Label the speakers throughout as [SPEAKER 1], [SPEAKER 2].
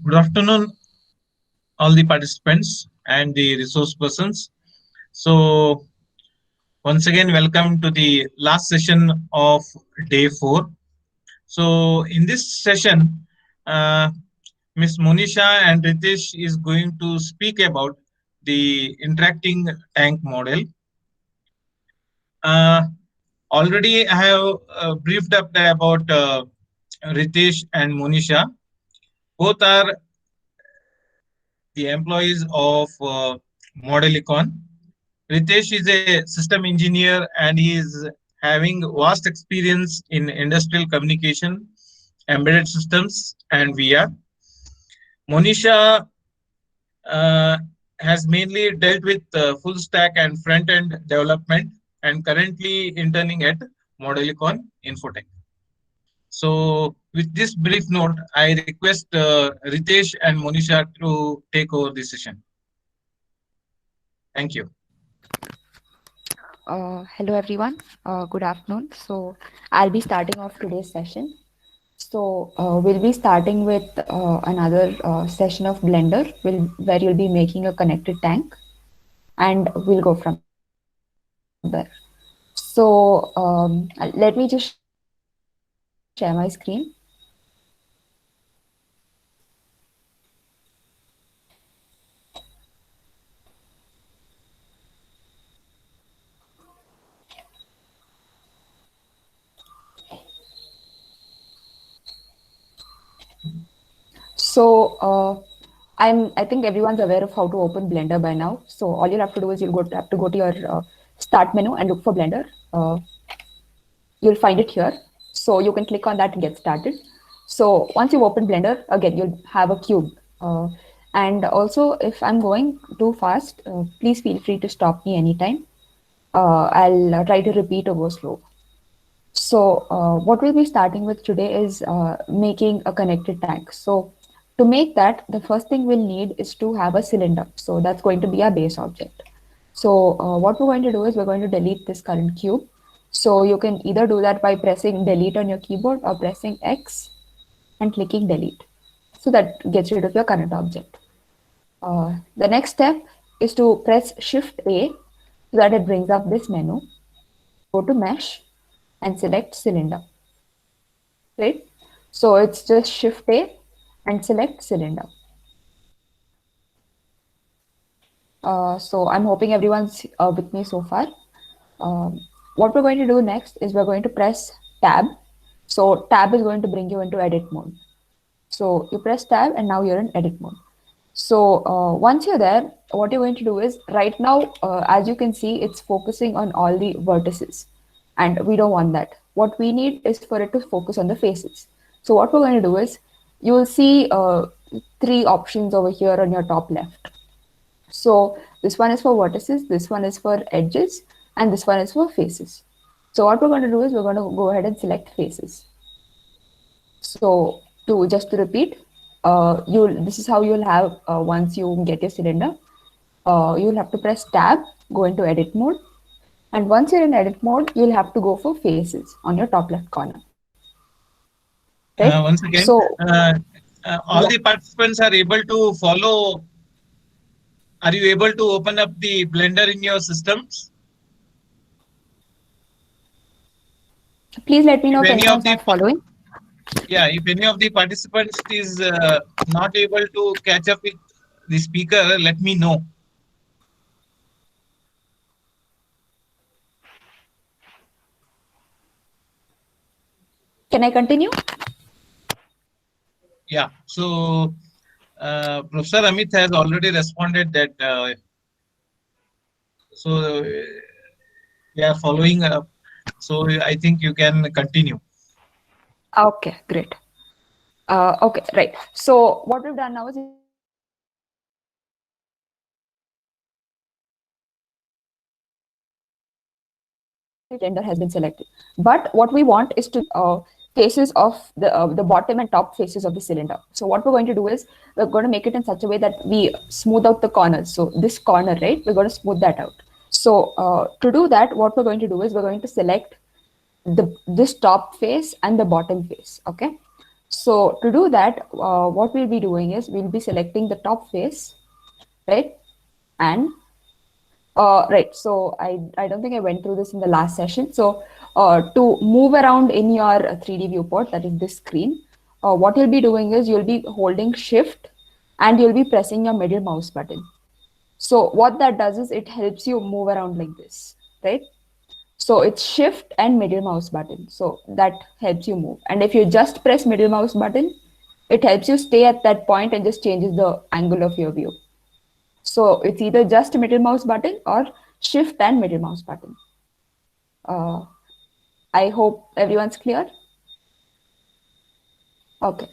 [SPEAKER 1] Good afternoon, all the participants and the resource persons. So, once again, welcome to the last session of day 4. So, in this session, uh, Ms. Monisha and Ritesh is going to speak about the interacting tank model. Uh, Already, I have briefed up about Ritesh and Monisha. Both are the employees of Modelicon. Ritesh is a system engineer and he is having vast experience in industrial communication, embedded systems, and VR. Monisha uh, has mainly dealt with full stack and front end development and currently interning at Modelicon Infotech. So, with this brief note, I request Ritesh and Monisha to take over the session. Thank you.
[SPEAKER 2] Hello everyone, good afternoon. So I'll be starting off today's session. We'll be starting with another session of Blender where you'll be making a connected tank and we'll go from there. Let me just share my screen. So I think everyone's aware of how to open Blender by now. So all you'll have to do is have to go to your start menu and look for Blender. You'll find it here. So you can click on that and get started. So once you've opened Blender, again, you'll have a cube. And also, if I'm going too fast, please feel free to stop me anytime. I'll try to repeat or go slow. So what we'll be starting with today is making a connected tank. So to make that, the first thing we'll need is to have a cylinder. So that's going to be our base object. So what we're going to do is we're going to delete this current cube. So you can either do that by pressing delete on your keyboard or pressing X and clicking delete. So that gets rid of your current object. The next step is to press Shift A so that it brings up this menu. Go to Mesh and select cylinder. Right? So it's just Shift A and select cylinder. So I'm hoping everyone's with me so far. What we're going to do next is we're going to press tab. So tab is going to bring you into edit mode. So you press tab and now you're in edit mode. So once you're there, what you're going to do is right now, as you can see, it's focusing on all the vertices and we don't want that. What we need is for it to focus on the faces. So what we're going to do is you will see 3 options over here on your top left. So this one is for vertices, this one is for edges, and this one is for faces. So what we're going to do is we're going to go ahead and select faces. So to repeat, this is how you'll have once you get your cylinder. You'll have to press tab, go into edit mode, and once you're in edit mode, you'll have to go for faces on your top left corner. Right?
[SPEAKER 1] Once again,
[SPEAKER 2] So
[SPEAKER 1] all
[SPEAKER 2] yeah,
[SPEAKER 1] the participants are able to follow. Are you able to open up the Blender in your systems?
[SPEAKER 2] please let me know
[SPEAKER 1] If
[SPEAKER 2] if
[SPEAKER 1] any of
[SPEAKER 2] anyone's
[SPEAKER 1] the
[SPEAKER 2] not following.
[SPEAKER 1] if any of the participants is not able to catch up with the speaker, let me know.
[SPEAKER 2] Can I continue?
[SPEAKER 1] Yeah. So Professor Amit has already responded that. So we are following up. So I think you can continue.
[SPEAKER 2] Okay, great. Okay, right. So what we've done now is you'll see that Blender has been selected. But what we want is to faces of the bottom and top faces of the cylinder. So what we're going to do is we're going to make it in such a way that we smooth out the corners. So this corner, right, we're going to smooth that out. So to do that, what we're going to do is we're going to select this top face and the bottom face. Okay. So to do that, what we'll be doing is we'll be selecting the top face, right? And right, so I don't think I went through this in the last session. So to move around in your 3D viewport, that is this screen, what you'll be doing is you'll be holding shift and you'll be pressing your middle mouse button. So what that does is it helps you move around like this, right? So it's shift and middle mouse button. So that helps you move. And if you just press middle mouse button, it helps you stay at that point and just changes the angle of your view. So it's either just middle mouse button or shift and middle mouse button. Uh, I hope everyone's clear. Okay.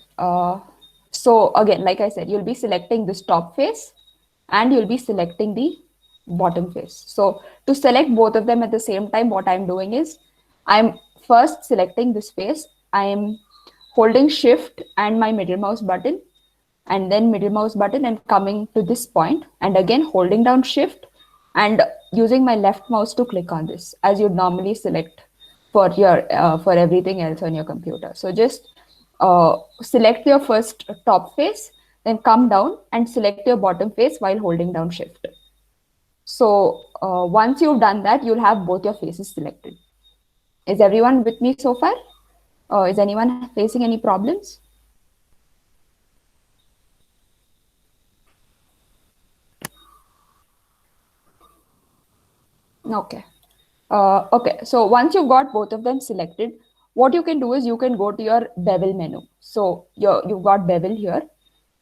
[SPEAKER 2] So again, like I said, you'll be selecting this top face and you'll be selecting the bottom face. So to select both of them at the same time, what I'm doing is I'm first selecting this face. I'm holding shift and my middle mouse button and then middle mouse button and coming to this point and again holding down shift and using my left mouse to click on this as you'd normally select for your for everything else on your computer. So just select your first top face, then come down and select your bottom face while holding down shift. So once you've done that, you'll have both your faces selected. Is everyone with me so far? Is anyone facing any problems? Okay. Okay, so once you've got both of them selected, what you can do is you can go to your bevel menu. So you've got bevel here.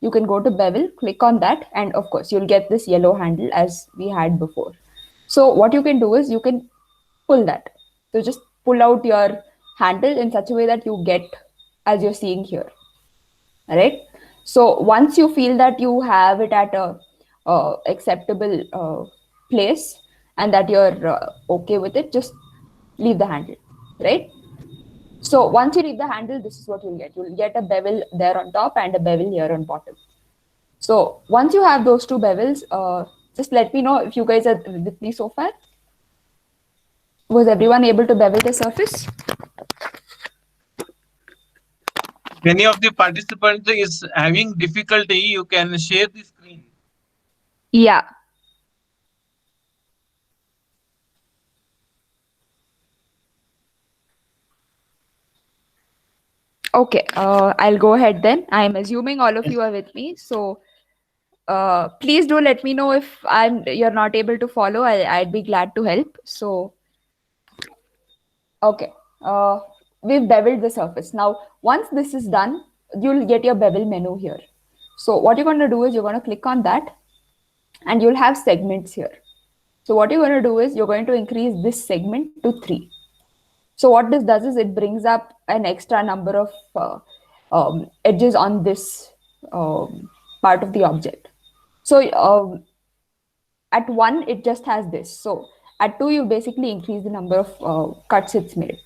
[SPEAKER 2] You can go to bevel, click on that, and of course you'll get this yellow handle as we had before. So what you can do is you can pull that. So just pull out your handle in such a way that you get as you're seeing here. All right. So once you feel that you have it at a acceptable place and that you're okay with it, just leave the handle, right? So once you leave the handle, this is what you'll get. You'll get a bevel there on top and a bevel here on bottom. So once you have those two bevels, just let me know if you guys are with me so far. Was everyone able to bevel the surface?
[SPEAKER 1] Many of the participants is having difficulty. You can share the screen.
[SPEAKER 2] Yeah. Okay, I'll go ahead then. I'm assuming all of you are with me. So please do let me know if you're not able to follow. I'd be glad to help. So okay, we've beveled the surface. Now, once this is done, you'll get your bevel menu here. So what you're going to do is you're going to click on that and you'll have segments here. So what you're going to do is you're going to increase this segment to 3. So what this does is it brings up an extra number of edges on this part of the object. So at 1, it just has this. So at 2, you basically increase the number of cuts it's made.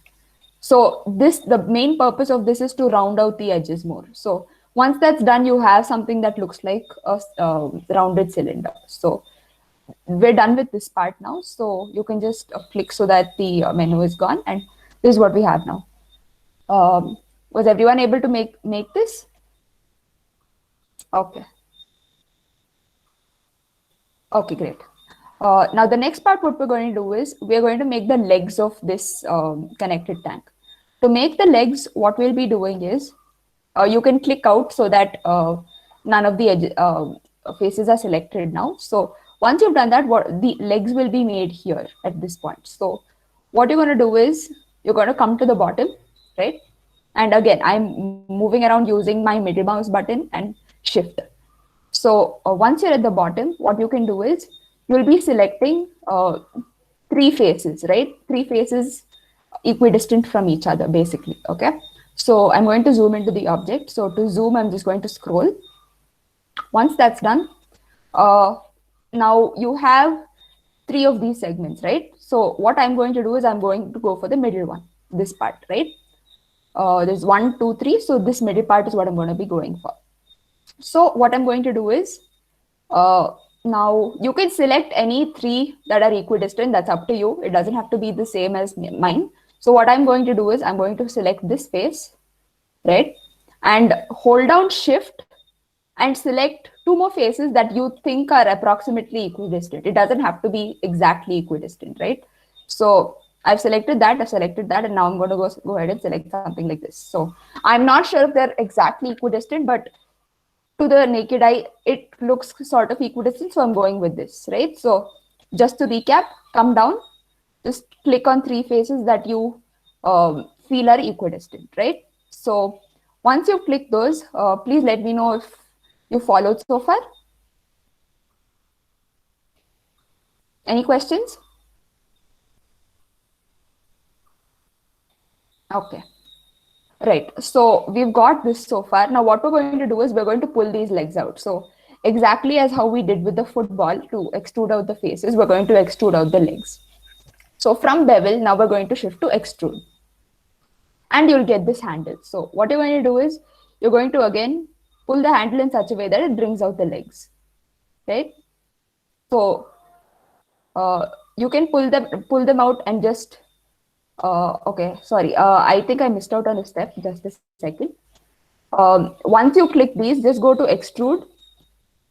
[SPEAKER 2] So the main purpose of this is to round out the edges more. So once that's done, you have something that looks like a rounded cylinder. So we're done with this part now. So you can just click so that the menu is gone. And this is what we have now. Was everyone able to make this? Okay. Okay, great. Now the next part, what we're going to do is we're going to make the legs of this connected tank. To make the legs, what we'll be doing is you can click out so that none of the faces are selected now. So once you've done that, what the legs will be made here at this point. So what you're going to do is you're going to come to the bottom, right? And again, I'm moving around using my middle mouse button and shift. So once you're at the bottom, what you can do is you'll be selecting 3 faces, right? 3 faces equidistant from each other, basically. Okay. So I'm going to zoom into the object. So to zoom, I'm just going to scroll. Once that's done, now you have 3 of these segments, right? So what I'm going to do is I'm going to go for the middle one, this part, right? There's 1, 2, 3. So this middle part is what I'm going to be going for. So what I'm going to do is, now you can select any 3 that are equidistant. That's up to you. It doesn't have to be the same as mine. So what I'm going to do is I'm going to select this face, right? and hold down shift and select two more faces that you think are approximately equidistant. It doesn't have to be exactly equidistant, right? So I've selected that, and now I'm going to go ahead and select something like this. So I'm not sure if they're exactly equidistant, but to the naked eye, it looks sort of equidistant, so I'm going with this, right? So just to recap, come down, just click on three faces that you feel are equidistant, right? So once you click those, please let me know if you followed so far. Any questions? Okay. Right. So we've got this so far. Now what we're going to do is we're going to pull these legs out. So exactly as how we did with the football to extrude out the faces, we're going to extrude out the legs. So from bevel, now we're going to shift to extrude. And you'll get this handle. So what you're going to do is you're going to again pull the handle in such a way that it brings out the legs. Right? So you can pull them out and just okay, sorry. I think I missed out on a step. Just a second. Once you click these, just go to extrude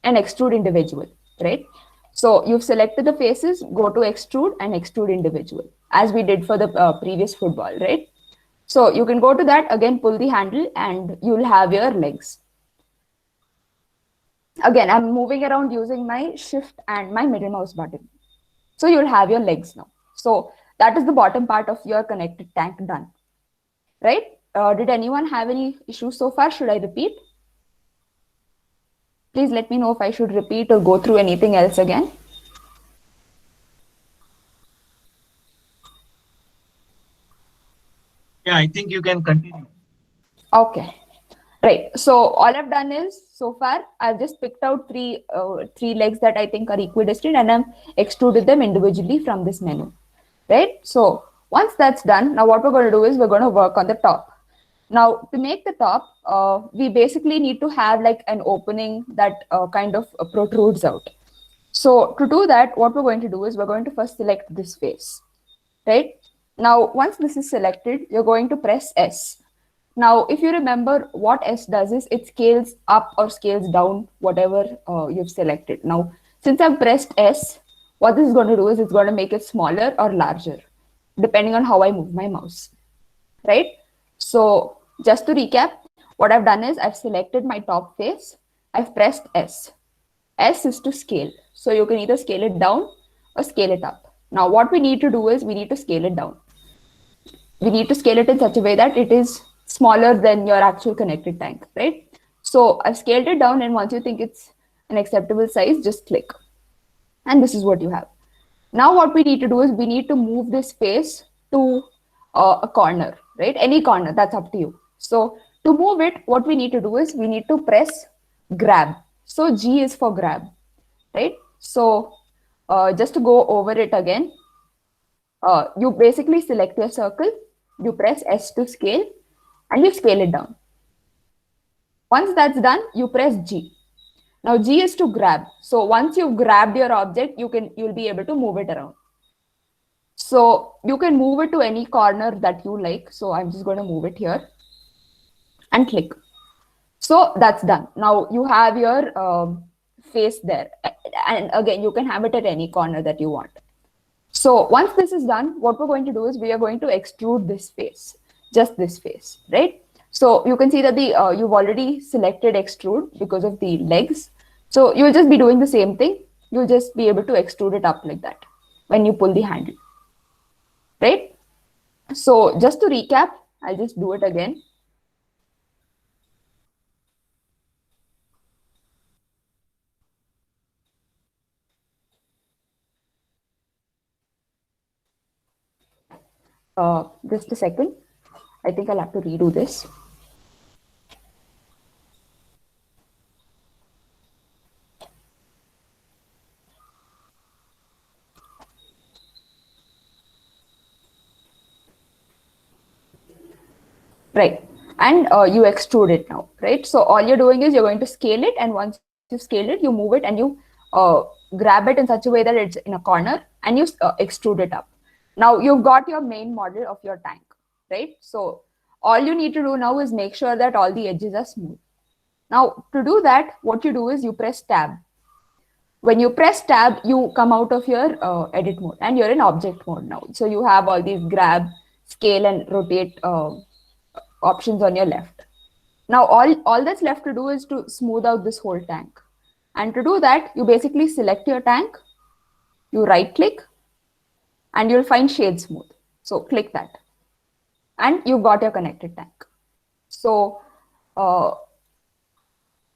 [SPEAKER 2] and extrude individual, right? So you've selected the faces, go to extrude and extrude individual, as we did for the previous football, right? So you can go to that, again, pull the handle and you'll have your legs. Again, I'm moving around using my shift and my middle mouse button. So you'll have your legs now. So that is the bottom part of your connected tank done, right? Did anyone have any issues so far? Should I repeat? Please let me know if I should repeat or go through anything else again.
[SPEAKER 1] Yeah, I think you can continue.
[SPEAKER 2] Okay. Right. So all I've done is so far I've just picked out three legs that I think are equidistant and I've extruded them individually from this menu. Right. So once that's done, now what we're going to do is we're going to work on the top. Now to make the top, we basically need to have like an opening that kind of protrudes out. So to do that, what we're going to do is we're going to first select this face. Right. Now once this is selected, you're going to press S. Now, if you remember, what S does is it scales up or scales down whatever you've selected. Now, since I've pressed S, what this is going to do is it's going to make it smaller or larger, depending on how I move my mouse, right? So, just to recap, what I've done is I've selected my top face, I've pressed S. S is to scale. So, you can either scale it down or scale it up. Now, what we need to do is we need to scale it down. We need to scale it in such a way that it is smaller than your actual connected tank, right? So I've scaled it down, and once you think it's an acceptable size, just click. And this is what you have. Now what we need to do is we need to move this face to a corner, right? Any corner, that's up to you. So to move it, what we need to do is we need to press grab. So G is for grab, right? So just to go over it again, you basically select your circle, you press S to scale, and you scale it down. Once that's done, you press G. Now G is to grab. So once you've grabbed your object, you'll be able to move it around. So you can move it to any corner that you like. So I'm just going to move it here and click. So that's done. Now you have your face there. And again, you can have it at any corner that you want. So once this is done, what we're going to do is we are going to extrude this face, just this face, right? So you can see that you've already selected extrude because of the legs. So you'll just be doing the same thing. You'll just be able to extrude it up like that when you pull the handle, right? So just to recap, I'll just do it again. Just a second. I think I'll have to redo this. Right. And you extrude it now, right? So all you're doing is you're going to scale it, and once you scale it, you move it and you grab it in such a way that it's in a corner and you extrude it up. Now you've got your main model of your tank, right? So All you need to do now is make sure that all the edges are smooth. Now, to do that, what you do is you press tab. When you press tab, you come out of your edit mode and you're in object mode now. So you have all these grab, scale, and rotate options on your left. Now, all that's left to do is to smooth out this whole tank. And to do that, you basically select your tank, you right click, and you'll find shade smooth. So click that, and you've got your connected tank. So uh,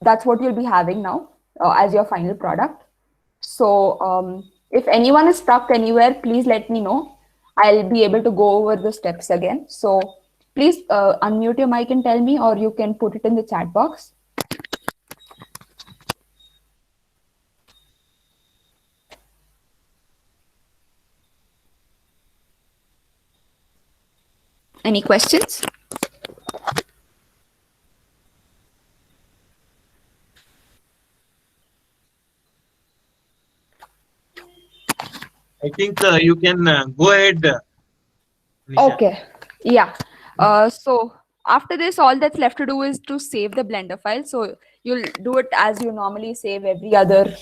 [SPEAKER 2] that's what you'll be having now as your final product. So if anyone is stuck anywhere, please let me know. I'll be able to go over the steps again. So please unmute your mic and tell me, or you can put it in the chat box. Any questions?
[SPEAKER 1] I think you can go ahead, Nisha.
[SPEAKER 2] Okay. Yeah. So after this, all that's left to do is to save the Blender file. So you'll do it as you normally save every other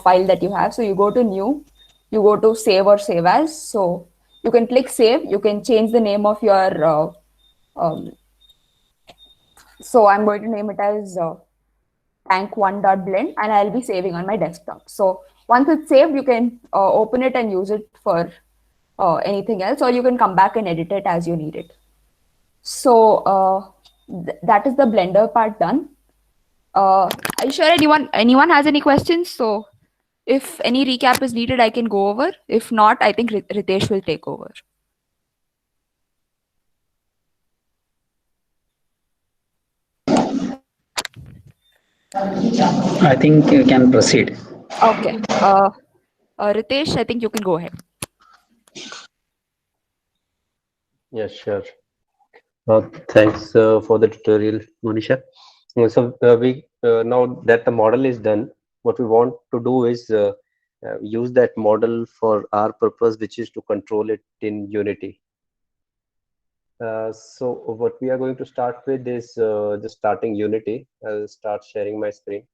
[SPEAKER 2] file that you have. So you go to new, you go to save or save as. So you can click save. You can change the name of your. Um, so I'm going to name it as tank1.blend, and I'll be saving on my desktop. So once it's saved, you can open it and use it for anything else, or you can come back and edit it as you need it. So that is the Blender part done. Are you sure anyone has any questions? So if any recap is needed, I can go over. If not, I think Ritesh will take over.
[SPEAKER 3] I think you can proceed.
[SPEAKER 2] Okay. Ritesh, I think you can go ahead.
[SPEAKER 4] Yes, sure. Thanks for the tutorial, Monisha. We now that the model is done, what we want to do is use that model for our purpose, which is to control it in Unity. So what we are going to start with is just starting Unity. I'll start sharing my screen.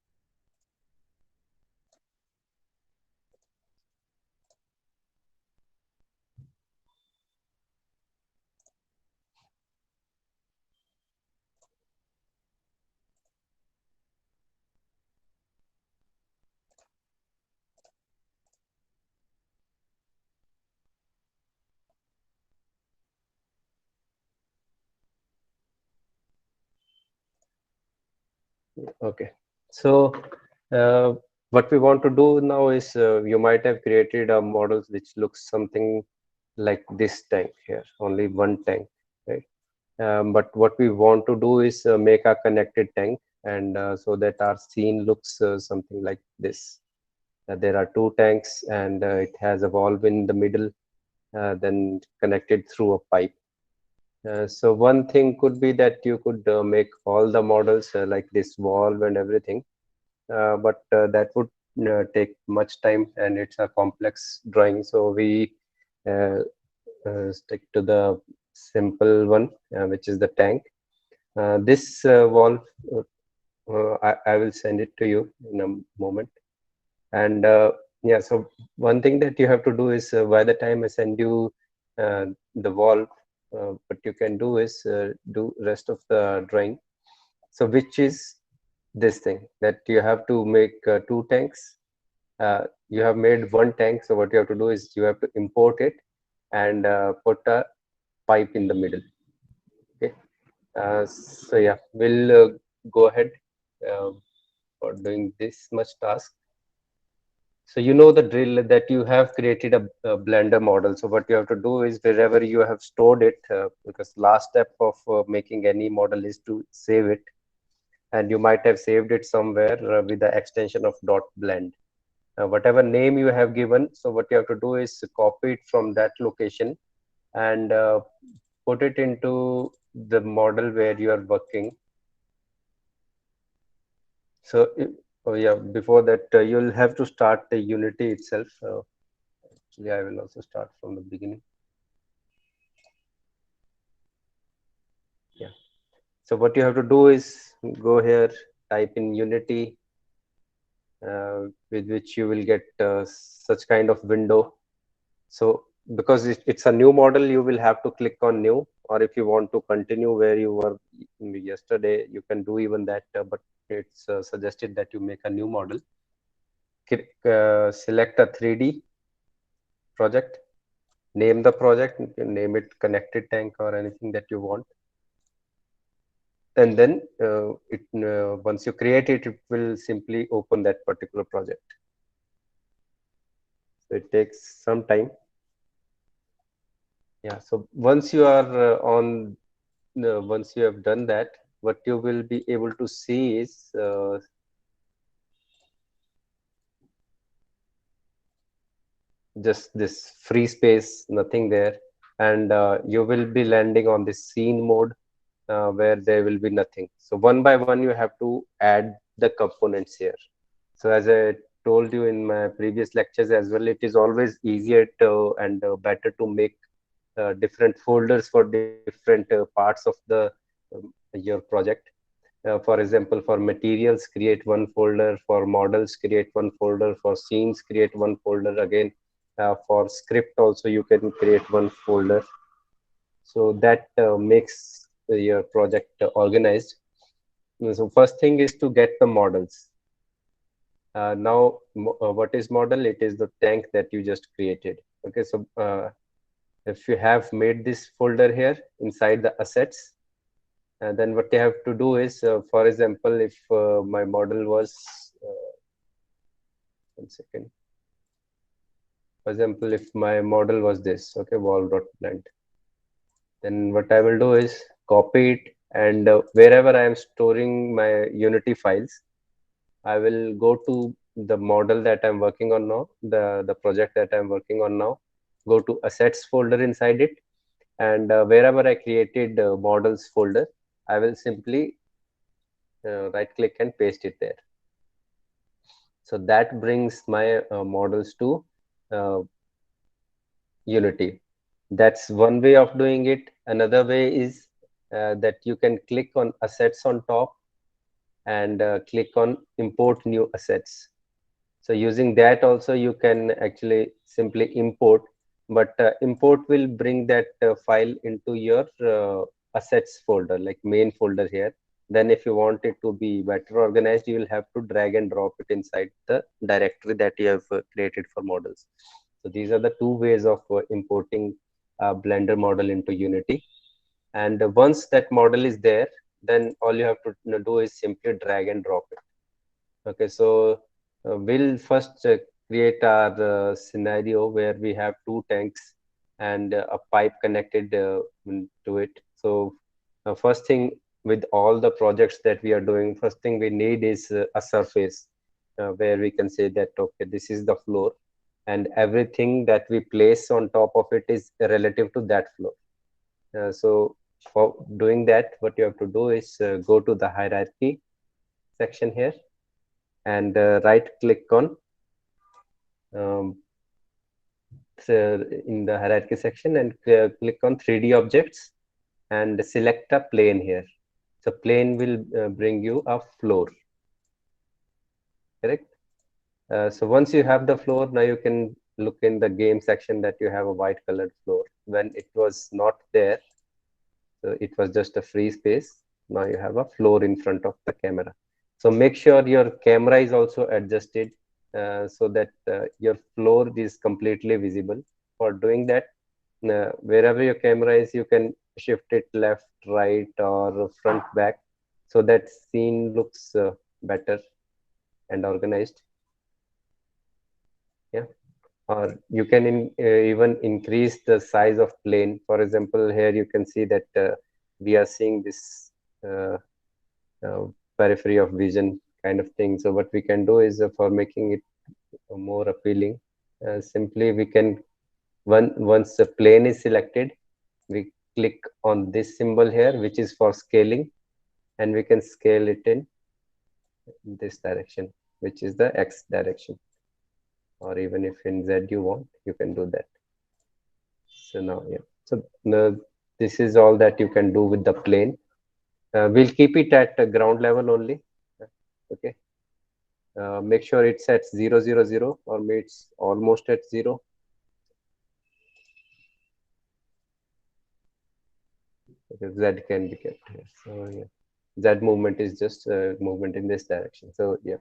[SPEAKER 4] Okay. So what we want to do now is you might have created a model which looks something like this tank here, only one tank, right? But what we want to do is make a connected tank, and so that our scene looks something like this. There are two tanks, and it has a valve in the middle, then connected through a pipe. So one thing could be that you could make all the models like this valve and everything, but that would take much time, and it's a complex drawing. So we stick to the simple one, which is the tank. This valve, I will send it to you in a moment. And yeah, so one thing that you have to do is by the time I send you the valve, what you can do is do rest of the drawing. So which is this thing that you have to make two tanks. You have made one tank, so what you have to do is you have to import it and put a pipe in the middle. Okay. So yeah, we'll go ahead uh, for doing this much task. So you know the drill that you have created a Blender model. So what you have to do is wherever you have stored it, because last step of making any model is to save it, and you might have saved it somewhere with the extension of .blend. Whatever name you have given, so what you have to do is copy it from that location and put it into the model where you are working. So, oh yeah, before that, you'll have to start the Unity itself. Actually, I will also start from the beginning. Yeah. So what you have to do is go here, type in Unity, with which you will get such kind of window. So because it's a new model, you will have to click on new, or if you want to continue where you were yesterday, you can do even that, but it's suggested that you make a new model. Select a 3D project, name the project, you can name it connected tank or anything that you want. And then once you create it, it will simply open that particular project. So it takes some time. Yeah, so once you are once you have done that, what you will be able to see is just this free space, nothing there, and you will be landing on this scene mode where there will be nothing. So one by one, you have to add the components here. So as I told you in my previous lectures as well, it is always easier to and better to make different folders for different parts of the your project. For example, for materials, create one folder. For models, create one folder. For scenes, create one folder. Again, for script also, you can create one folder. So that makes your project organized. So first thing is to get the models. Now, what is model? It is the tank that you just created. Okay, so if you have made this folder here inside the assets, and then what you have to do is, for example, if my model was, one second, for example, if my model was this, okay, wall.blend, then what I will do is copy it, and wherever I am storing my Unity files, I will go to the model that I'm working on now, the project that I'm working on now, go to assets folder inside it, and wherever I created models folder, I will simply right click and paste it there. So that brings my models to uh, Unity. That's one way of doing it. Another way is that you can click on assets on top and click on import new assets. So using that also you can actually simply import, but import will bring that file into your assets folder, like main folder here. Then if you want it to be better organized, you will have to drag and drop it inside the directory that you have created for models. So these are the two ways of importing a Blender model into Unity. And once that model is there, then all you have to do is simply drag and drop it. Okay, so we'll first create our scenario where we have two tanks and a pipe connected to it. So first thing, with all the projects that we are doing, first thing we need is a surface where we can say that, okay, this is the floor, and everything that we place on top of it is relative to that floor. So for doing that, what you have to do is go to the hierarchy section here, and right click on um, in the hierarchy section, and click on 3D objects and select a plane here. So plane will bring you a floor, correct? So once you have the floor, now you can look in the game section that you have a white colored floor. When it was not there, so it was just a free space. Now you have a floor in front of the camera. So make sure your camera is also adjusted so that your floor is completely visible. For doing that, wherever your camera is, you can shift it left, right, or front, back, so that scene looks better and organized. Yeah. Or you can even increase the size of plane. For example, here you can see that we are seeing this uh, periphery of vision kind of thing. So what we can do is for making it more appealing, simply we can, once the plane is selected, we click on this symbol here, which is for scaling, and we can scale it in this direction, which is the X direction. Or even if in Z you want, you can do that. So now, yeah. So this is all that you can do with the plane. We'll keep it at ground level only. Okay. Make sure it's at 000 or it's almost at 0. Because Z can be kept here. So yeah, Z movement is just movement in this direction. So yeah.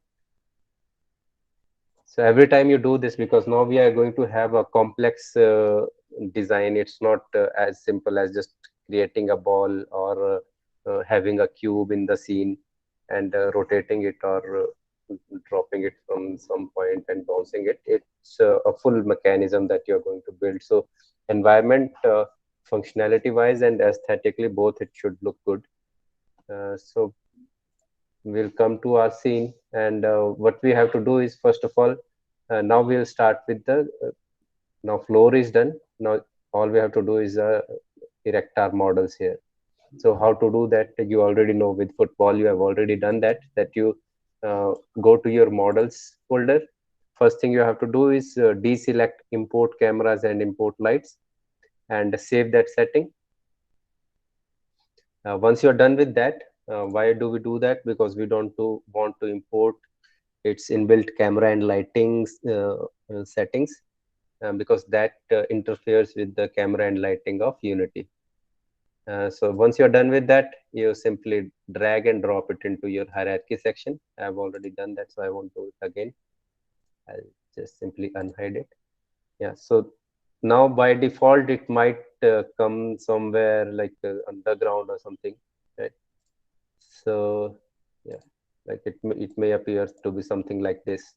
[SPEAKER 4] So every time you do this, because now we are going to have a complex design. It's not as simple as just creating a ball or having a cube in the scene and rotating it or dropping it from some point and bouncing it. It's a full mechanism that you're going to build. So environment, functionality wise and aesthetically, both it should look good. So we'll come to our scene, and what we have to do is, first of all, now we'll start with the now floor is done. Now all we have to do is erect our models here. So how to do that, you already know. With football you have already done that you go to your models folder. First thing you have to do is deselect import cameras and import lights and save that setting. Once you're done with that, why do we do that? Because we don't want to import its inbuilt camera and lighting settings, because that interferes with the camera and lighting of Unity. So once you're done with that, you simply drag and drop it into your hierarchy section. I've already done that, so I won't do it again. I'll just simply unhide it. Yeah, so now by default it might come somewhere like underground or something, right? So yeah, like it may appear to be something like this.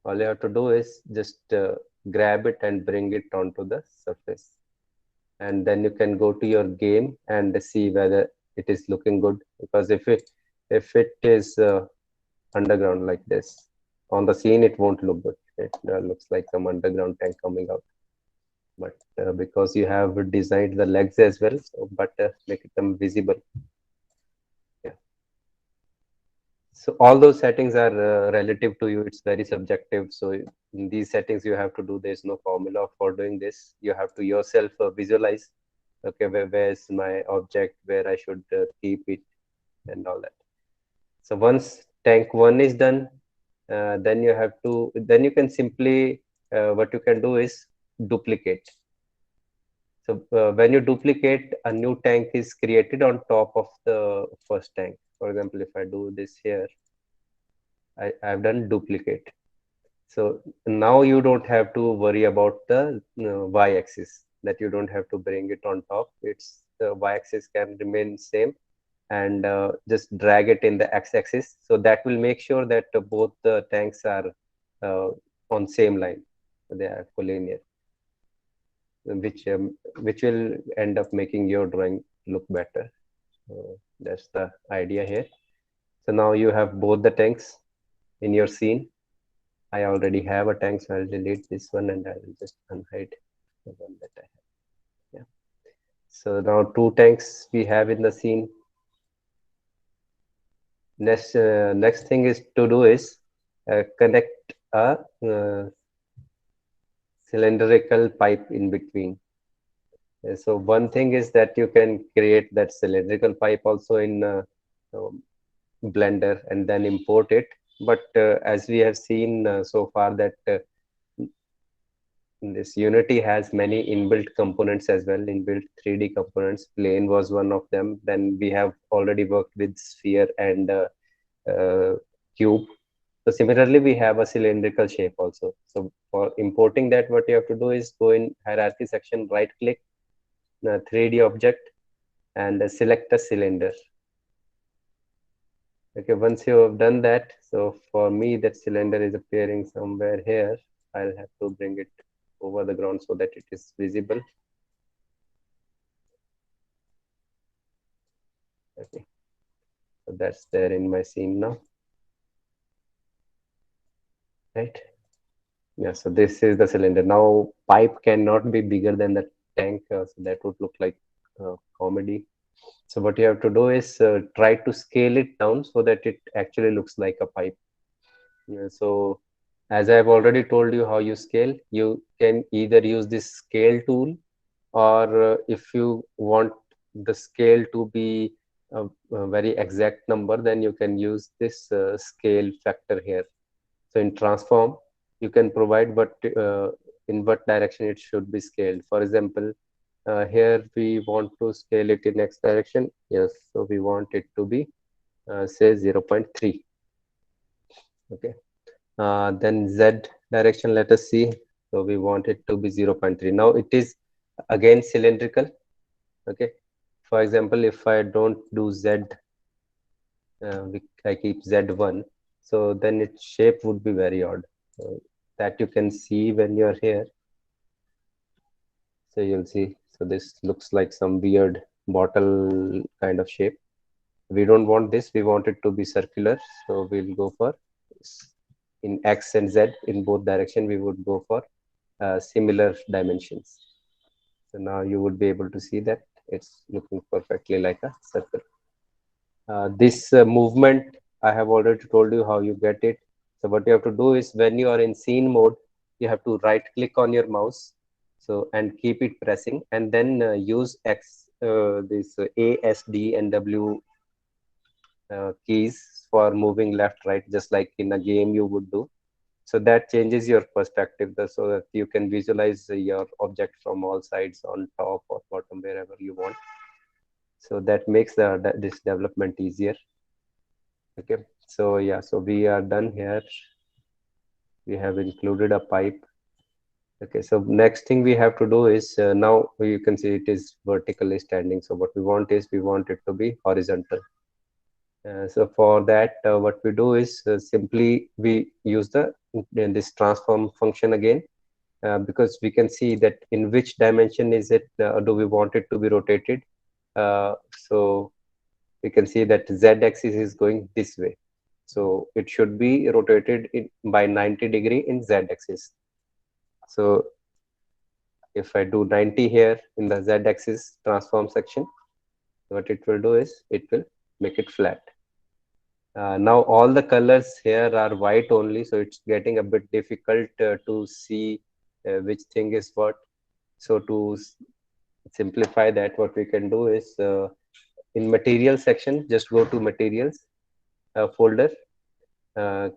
[SPEAKER 4] All you have to do is just grab it and bring it onto the surface, and then you can go to your game and see whether it is looking good. Because if it is underground like this on the scene, it won't look good. It looks like some underground tank coming out. But because you have designed the legs as well, so but make them visible. Yeah. So all those settings are relative to you. It's very subjective. So in these settings you have to do. There's no formula for doing this. You have to yourself visualize. Okay, where's my object, where I should keep it, and all that. So once tank 1 is done, then you can simply what you can do is duplicate. So when you duplicate, a new tank is created on top of the first tank. For example, if I do this here, I've done duplicate. So now you don't have to worry about the y-axis, that you don't have to bring it on top. It's the y-axis can remain same, and just drag it in the x-axis. So that will make sure that both the tanks are on same line. They are collinear, which will end up making your drawing look better. That's the idea here. So now you have both the tanks in your scene. I already have a tank, so I'll delete this one and I will just unhide the one that I have. Yeah. So now 2 tanks we have in the scene. Next thing is to do is connect a cylindrical pipe in between. So one thing is that you can create that cylindrical pipe also in um, Blender and then import it. But as we have seen so far that this Unity has many inbuilt components as well, inbuilt 3D components. Plane was one of them. Then we have already worked with sphere and cube. So similarly, we have a cylindrical shape also. So for importing that, what you have to do is go in hierarchy section, right click, 3D object, and select a cylinder. Okay, once you have done that, so for me that cylinder is appearing somewhere here. I'll have to bring it over the ground so that it is visible. Okay, so that's there in my scene now. Right. Yeah, so this is the cylinder. Now pipe cannot be bigger than the tank, so that would look like comedy. So what you have to do is try to scale it down so that it actually looks like a pipe. So as I've already told you how you scale, you can either use this scale tool, or if you want the scale to be a very exact number, then you can use this scale factor here. So in transform, you can provide what in what direction it should be scaled. For example, here we want to scale it in x direction. Yes, so we want it to be say 0.3. Okay. Then z direction, let us see. So we want it to be 0.3. Now it is again cylindrical. Okay. For example, if I don't do z, I keep z1, so then its shape would be very odd. So that you can see when you're here. So you'll see. So this looks like some weird bottle kind of shape. We don't want this. We want it to be circular. So we'll go for in x and z in both direction. We would go for similar dimensions. So now you would be able to see that it's looking perfectly like a circle. This movement, I have already told you how you get it. So what you have to do is when you are in scene mode, you have to right click on your mouse. So and keep it pressing and then use this A, S, D and W keys for moving left, right, just like in a game you would do. So that changes your perspective so that you can visualize your object from all sides, on top or bottom, wherever you want. So that makes this development easier. Okay, so yeah, so we are done here. We have included a pipe. Okay, so next thing we have to do is now you can see it is vertically standing. So what we want is we want it to be horizontal. So for that, what we do is simply we use this transform function again, because we can see that in which dimension is it, do we want it to be rotated. So we can see that z-axis is going this way. So it should be rotated by 90° in z-axis. So if I do 90 here in the z-axis transform section, what it will do is it will make it flat. Now all the colors here are white only, so it's getting a bit difficult to see which thing is what. So to simplify that, what we can do is in material section, just go to materials folder, uh,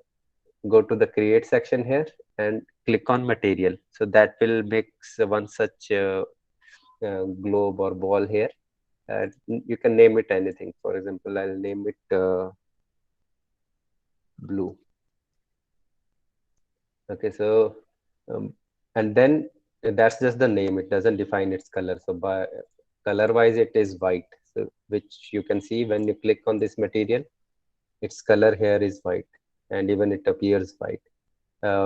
[SPEAKER 4] go to the create section here and click on material. So that will make one such globe or ball here. You can name it anything. For example, I'll name it blue. Okay, so and then that's just the name. It doesn't define its color. So by color wise, it is white. So which you can see when you click on this material, its color here is white, and even it appears white.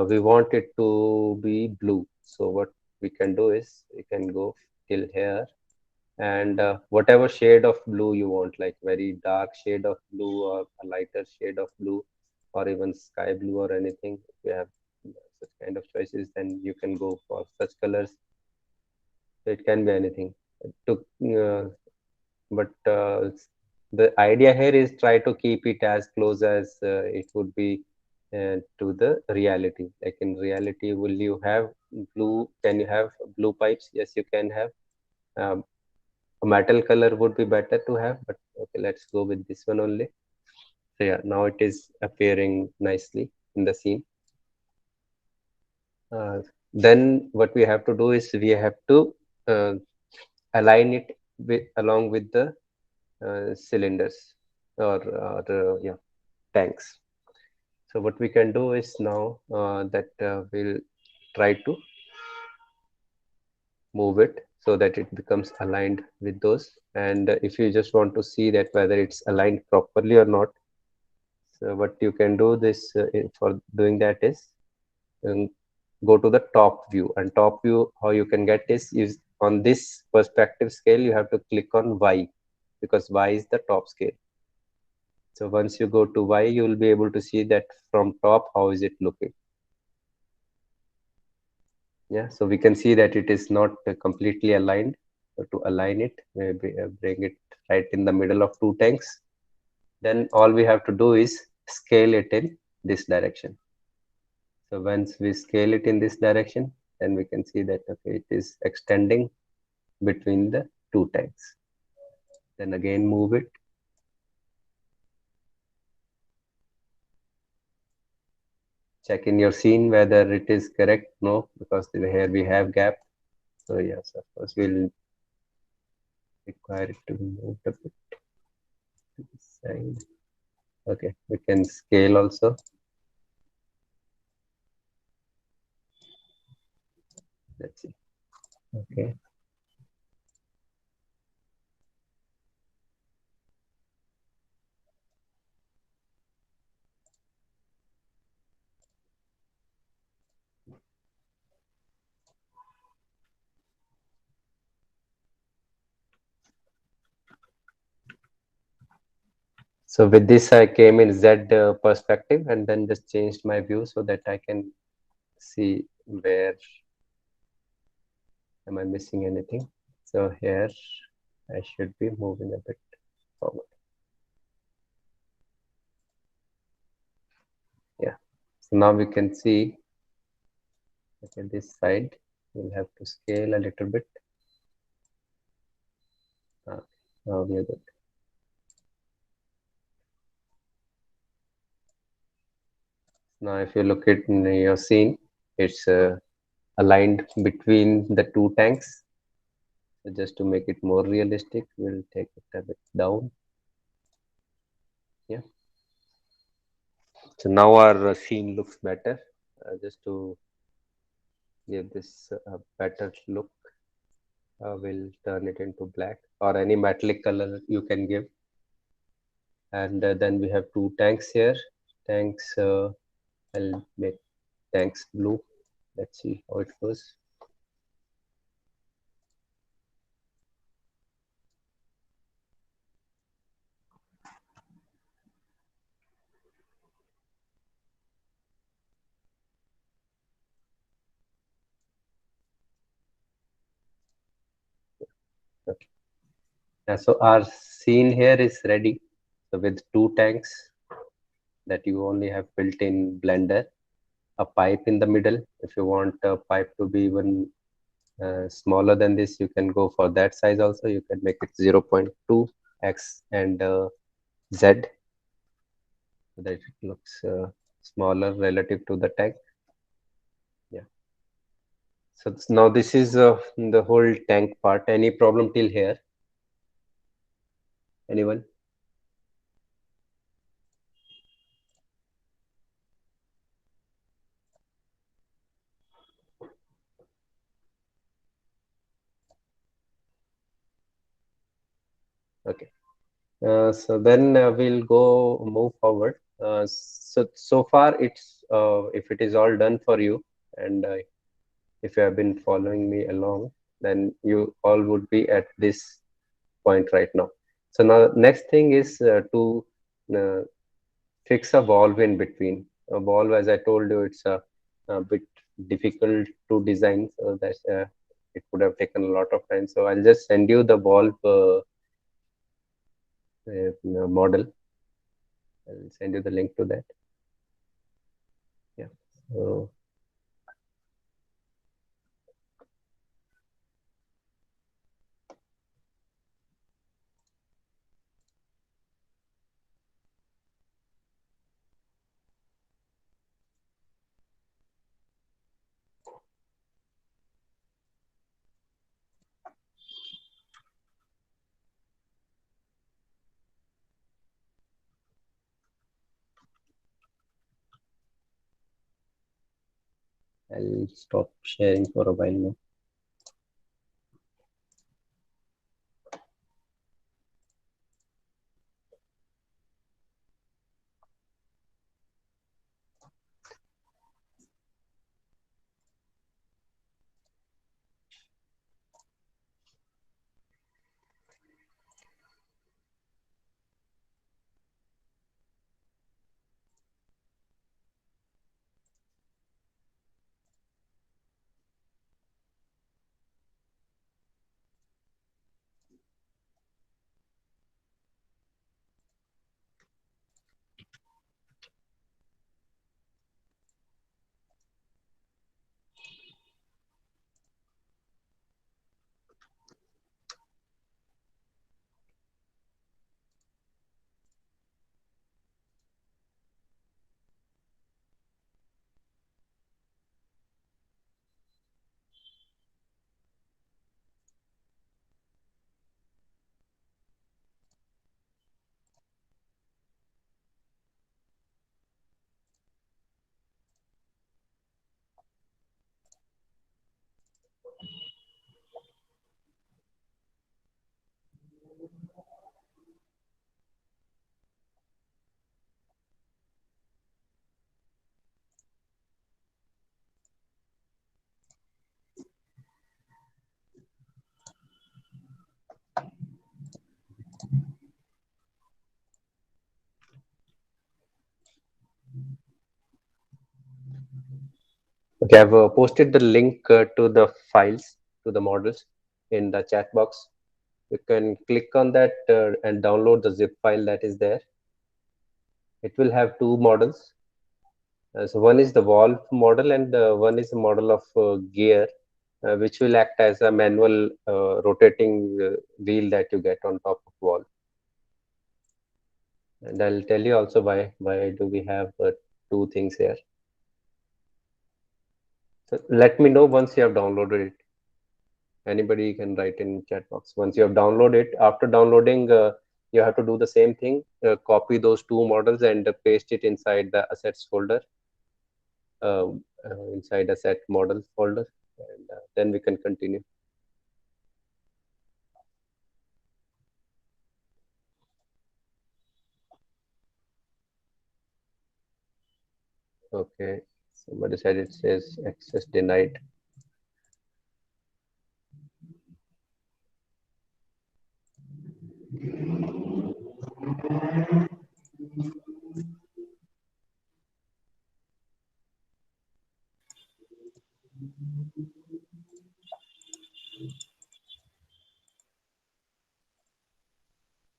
[SPEAKER 4] We want it to be blue. So what we can do is we can go till here, and whatever shade of blue you want, like very dark shade of blue or a lighter shade of blue, or even sky blue or anything. If you have such kind of choices, then you can go for such colors. So it can be anything. But the idea here is try to keep it as close as it would be to the reality. Like in reality, will you have blue? Can you have blue pipes? Yes, you can have. Um, a metal color would be better to have, but okay, let's go with this one only. So yeah, now it is appearing nicely in the scene. Then what we have to do is we have to align it along with the cylinders or yeah, tanks. So what we can do is now that we'll try to move it so that it becomes aligned with those. And if you just want to see that whether it's aligned properly or not, so what you can do this for doing that is um, go to the top view. And top view, how you can get this is on this perspective scale, you have to click on Y, because Y is the top scale. So once you go to Y, you will be able to see that from top, how is it looking. Yeah, so we can see that it is not completely aligned. So to align it, maybe bring it right in the middle of two tanks. Then all we have to do is scale it in this direction. So once we scale it in this direction, then we can see that okay, it is extending between the two tanks. Then again move it. check in your scene whether it is correct. No, because here we have gap. So yes, of course we'll require it to be moved a bit to the side. Okay, we can scale also. Let's see. Okay. So with this, I came in Z perspective and then just changed my view so that I can see where am I missing anything. So here I should be moving a bit forward. Yeah. So now we can see, okay, this side we'll have to scale a little bit. Now we are good. Now if you look at in your scene, it's aligned between the two tanks. So just to make it more realistic, we'll take it a bit down. Yeah. So now our scene looks better. Just to give this a better look, we'll turn it into black or any metallic color you can give. And then we have two tanks here. Tanks, I'll make tanks blue. Let's see how it goes. Okay. So our scene here is ready. So with two tanks that you only have built in Blender, a pipe in the middle. If you want a pipe to be even smaller than this, you can go for that size also. You can make it 0.2 x and z so that it looks smaller relative to the tank. Yeah. So now this is the whole tank part. Any problem till here? Anyone? Okay. So then we'll go move forward. So far it's if it is all done for you, and if you have been following me along, then you all would be at this point right now. So now next thing is to uh, fix a valve in between. A valve, as I told you, it's a bit difficult to design, so that it would have taken a lot of time. So I'll just send you the valve model. I'll send you the link to that. Yeah. So I'll stop sharing for a while now. Okay, I've posted the link to the files, to the models in the chat box. You can click on that and download the zip file that is there. It will have two models. So one is the valve model, and one is the model of gear, which will act as a manual rotating wheel that you get on top of valve. And I'll tell you also why do we have two things here. So let me know once you have downloaded it. Anybody can write in chat box. Once you have downloaded it, after downloading, you have to do the same thing. Copy those two models and paste it inside the assets folder, inside asset model folder, and then we can continue. Okay, somebody said it says access denied.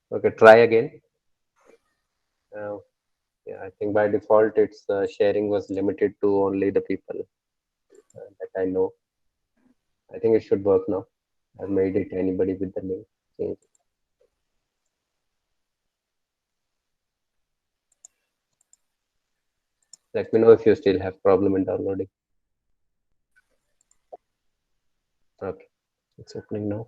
[SPEAKER 4] Okay, try again. Yeah, I think by default its sharing was limited to only the people that I know. I think it should work now. I've made it anybody with the link. Change. Let me know if you still have problem in downloading. Okay, it's opening now.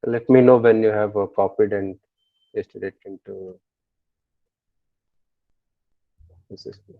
[SPEAKER 4] Let me know when you have copied and pasted it into the system.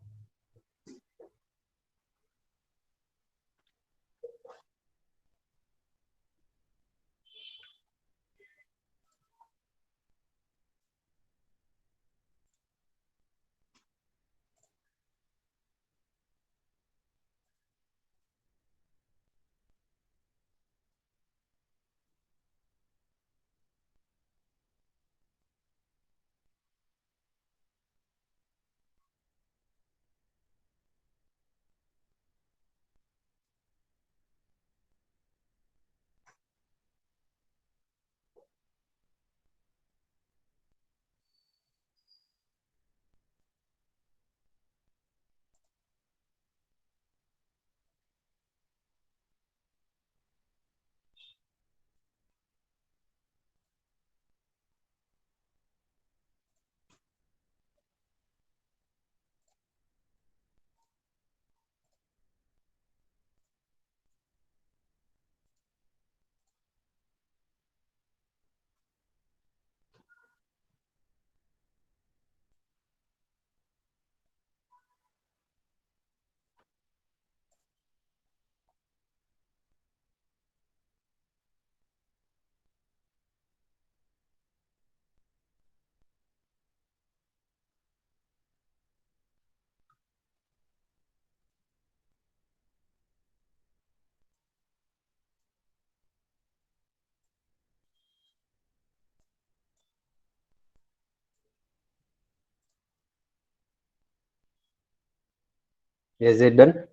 [SPEAKER 4] Is it done?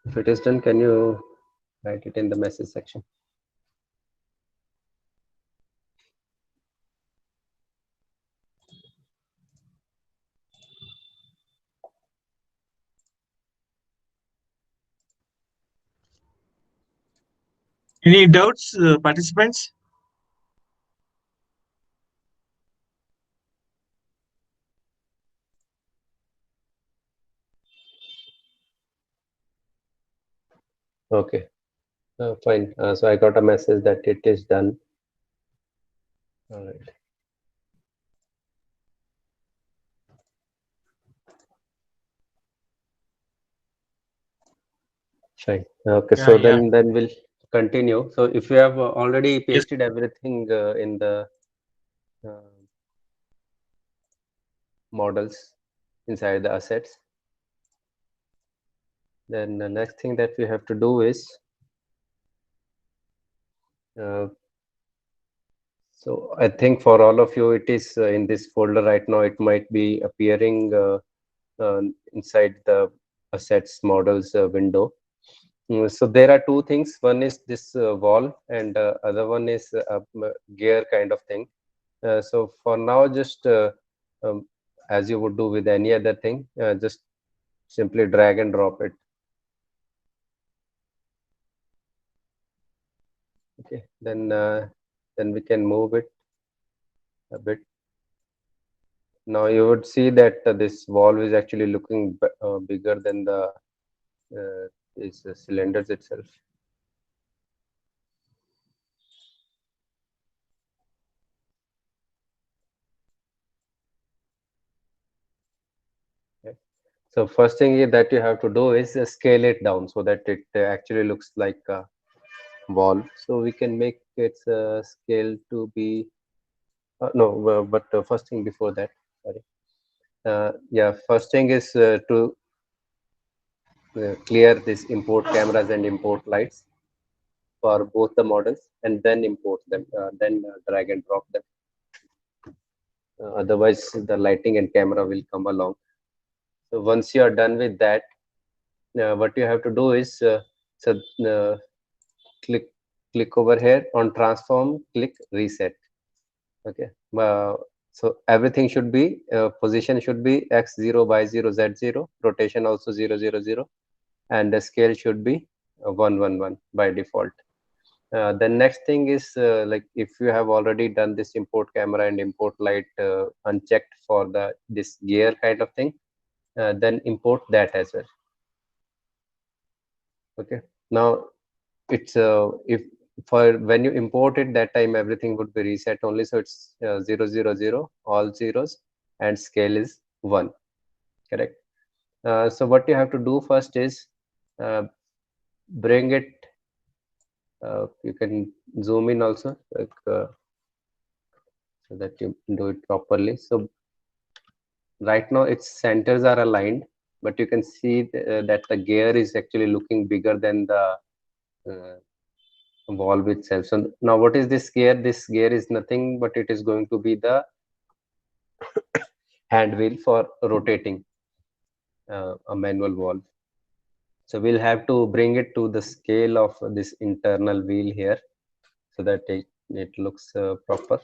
[SPEAKER 4] If it is done, can you write it in the message section?
[SPEAKER 1] Any doubts, participants?
[SPEAKER 4] Okay, fine. So I got a message that it is done. All right. Fine. Okay,
[SPEAKER 1] Yeah,
[SPEAKER 4] so
[SPEAKER 1] yeah.
[SPEAKER 4] then we'll continue. So if you have already
[SPEAKER 1] Yes.
[SPEAKER 4] pasted everything in the uh, models inside the assets, then the next thing that we have to do is uh, so I think for all of you, it is in this folder right now. It might be appearing inside the assets models window. So there are two things. One is this wall, and other one is gear kind of thing. So for now, just um, as you would do with any other thing, just simply drag and drop it. Okay, then we can move it a bit. Now you would see that this valve is actually looking bigger than the these cylinders itself. Okay. So first thing that you have to do is scale it down so that it actually looks like a valve. So we can make its scale to be no, but first thing before that, sorry. Yeah, first thing is to clear this import cameras and import lights for both the models, and then import them, then drag and drop them. Otherwise, the lighting and camera will come along. So once you are done with that, what you have to do is so click click over here on transform, click reset. Okay. So everything should be position should be x0 y0 z0, rotation also 0 0 0, and the scale should be 1 1 1 by default. The next thing is like if you have already done this import camera and import light unchecked for the this gear kind of thing, then import that as well. Okay. Now it's if for when you import it, that time everything would be reset only. So it's 0 0 0, all zeros, and scale is 1. Correct. So what you have to do first is uh, bring it. You can zoom in also, like so that you do it properly. So right now its centers are aligned, but you can see that the gear is actually looking bigger than the uh, valve itself. So now what is this gear? This gear is nothing but it is going to be the hand wheel for rotating a manual valve. So we'll have to bring it to the scale of this internal wheel here so that it looks proper.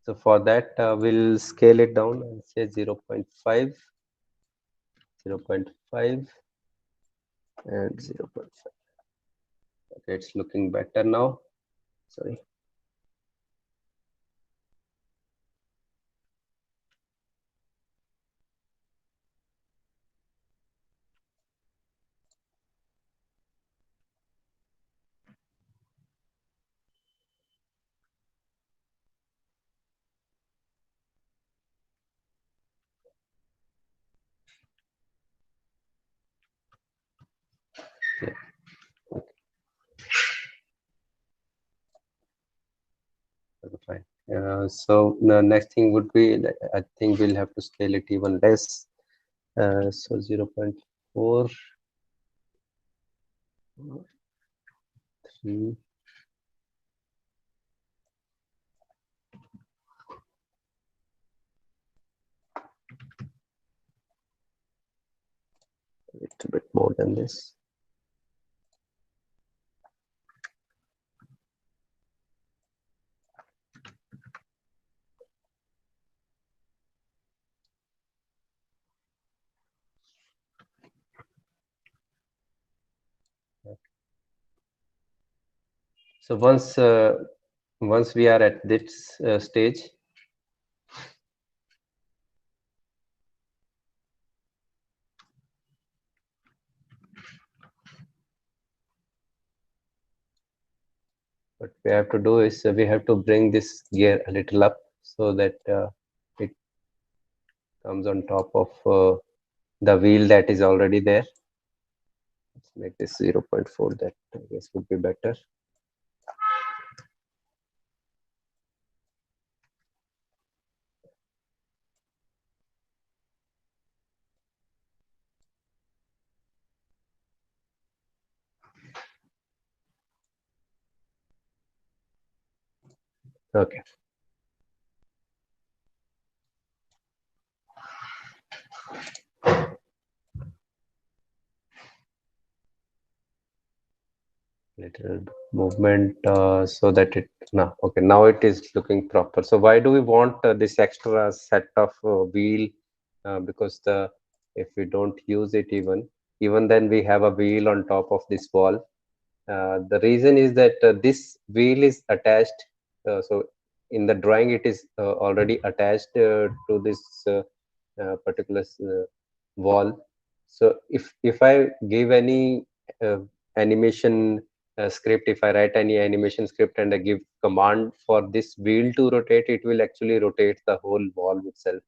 [SPEAKER 4] So for that, we'll scale it down and say 0 0.5, 0 0.5, and 0 0.5. Okay, it's looking better now. Sorry. Yeah. Okay, fine. So the next thing would be that I think we'll have to scale it even less. So 0 0.4, 3, a bit more than this. So once we are at this stage, what we have to do is we have to bring this gear a little up so that it comes on top of the wheel that is already there. Let's make this 0.4. That I guess would be better. Okay. Little movement so that it now okay, now it is looking proper. So why do we want this extra set of wheel? Because if we don't use it, even then we have a wheel on top of this wall. The reason is that this wheel is attached. So in the drawing, it is already attached to this particular wall. So if I give any animation script, if I write any animation script and I give command for this wheel to rotate, it will actually rotate the whole wall itself,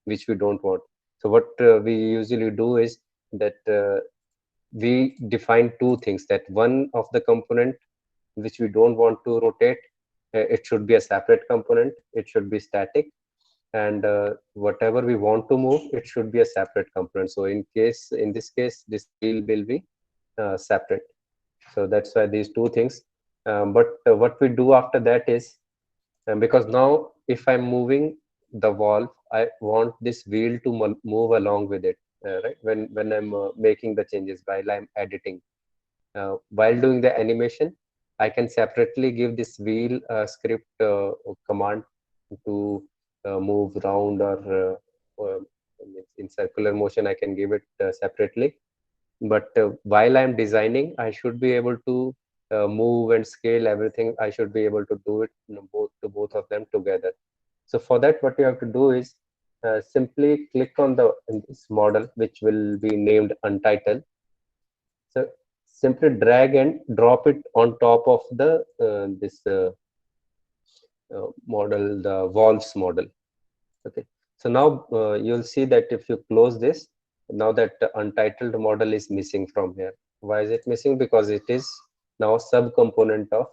[SPEAKER 4] which we don't want. So what we usually do is that we define two things, that one of the component which we don't want to rotate, it should be a separate component, it should be static, and whatever we want to move, it should be a separate component. So in this case, this wheel will be separate. So that's why these two things. But what we do after that is, because now if I'm moving the valve, I want this wheel to move along with it, right? When I'm making the changes, while I'm editing, while doing the animation, I can separately give this wheel script command to move round or in circular motion. I can give it separately. But while I'm designing, I should be able to move and scale everything. I should be able to do it, both of them together. So for that, what you have to do is simply click on this model, which will be named untitled. So simply drag and drop it on top of the this model, the valves model. Okay. So now you'll see that if you close this, now that untitled model is missing from here. Why is it missing? Because it is now a subcomponent of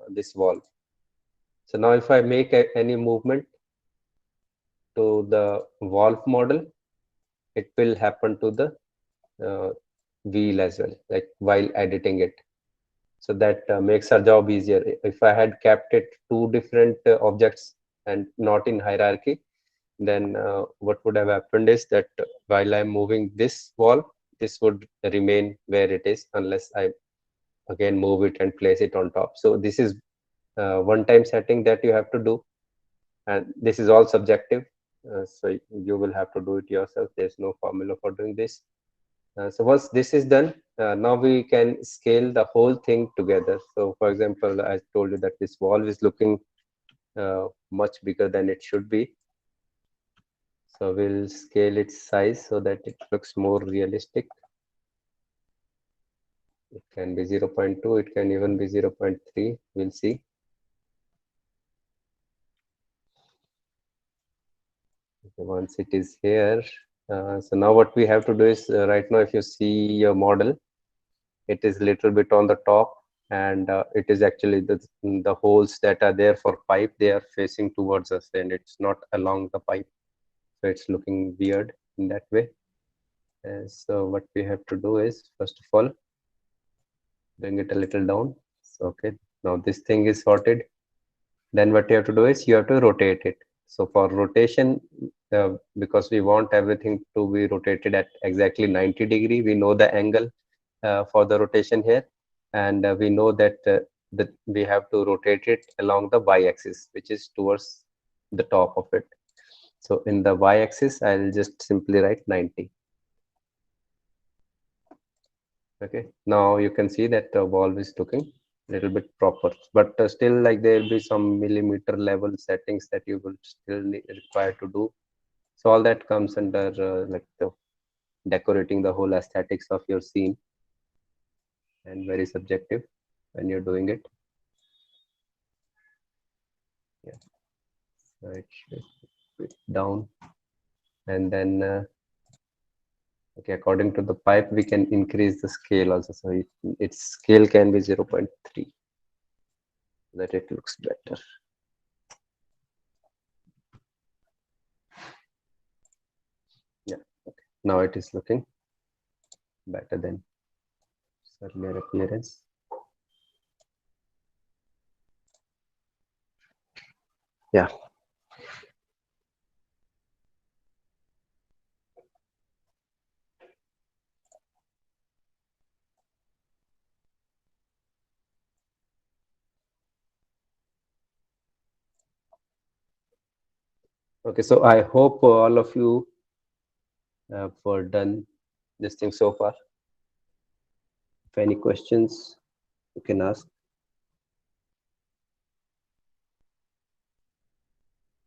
[SPEAKER 4] this valve. So now if I make any movement to the valve model, it will happen to the wheel as well, like while editing it. So that makes our job easier. If I had kept it two different objects and not in hierarchy, then what would have happened is that while I'm moving this wall, this would remain where it is unless I again move it and place it on top. So this is one-time setting that you have to do, and this is all subjective. So you will have to do it yourself. There's no formula for doing this. So once this is done, now we can scale the whole thing together. So for example, I told you that this valve is looking much bigger than it should be. So we'll scale its size so that it looks more realistic. It can be 0.2, it can even be 0.3, we'll see. Once it is here, so now what we have to do is, right now if you see your model, it is a little bit on the top, and it is actually the holes that are there for pipe, they are facing towards us and it's not along the pipe. So it's looking weird in that way. So what we have to do is, first of all, bring it a little down. So, okay, now this thing is sorted. Then what you have to do is you have to rotate it. So for rotation, because we want everything to be rotated at exactly 90 degree, we know the angle for the rotation here, and we know that we have to rotate it along the y-axis, which is towards the top of it. So in the y-axis, I'll just simply write 90. Okay, now you can see that the valve is looking a little bit proper, but still, like, there will be some millimeter level settings that you will still require to do. So all that comes under like the decorating the whole aesthetics of your scene, and very subjective when you're doing it. Yeah, so it should be down, and then okay, according to the pipe, we can increase the scale also. So its scale can be 0.3, that it looks better. Yeah, okay. Now it is looking better than its earlier appearance. Yeah. Okay, so I hope all of you have done this thing so far. If any questions, you can ask.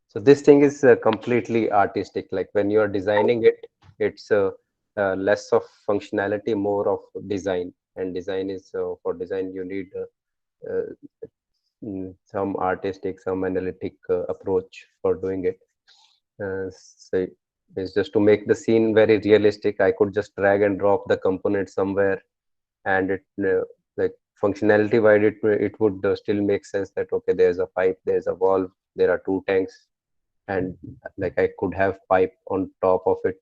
[SPEAKER 4] So this thing is completely artistic. Like when you are designing it, it's less of functionality, more of design. And design is for design, you need some artistic, some analytic approach for doing it. So it's just to make the scene very realistic. I could just drag and drop the component somewhere, and it like functionality wise, it would still make sense that okay, there's a pipe, there's a valve, there are two tanks, and like I could have pipe on top of it,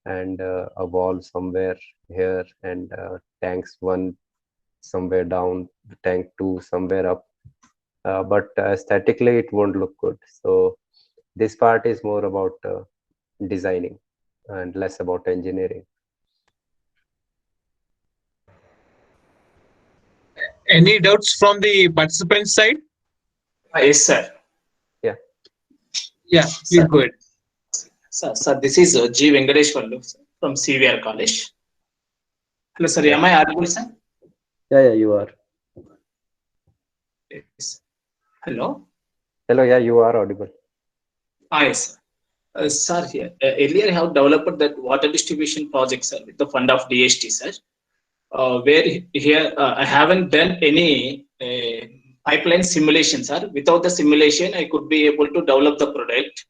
[SPEAKER 4] and a valve somewhere here, and tanks one somewhere down, tank two somewhere up. But aesthetically, it won't look good. So this part is more about designing and less about engineering.
[SPEAKER 1] Any doubts from the participant side?
[SPEAKER 5] Yes, sir.
[SPEAKER 4] Yeah.
[SPEAKER 1] Yeah, please
[SPEAKER 5] Sir.
[SPEAKER 1] go ahead.
[SPEAKER 5] Sir, this is G. Venkateshwarlu from CVR College. Hello, sir.
[SPEAKER 4] Yeah.
[SPEAKER 5] Am I audible, sir?
[SPEAKER 4] Yeah, you are.
[SPEAKER 5] Yes. Hello.
[SPEAKER 4] Hello, yeah, you are audible.
[SPEAKER 5] Yes. Sir, here earlier I have developed that water distribution project, sir, with the fund of DST, sir. Where here I haven't done any pipeline simulation, sir. Without the simulation, I could be able to develop the product.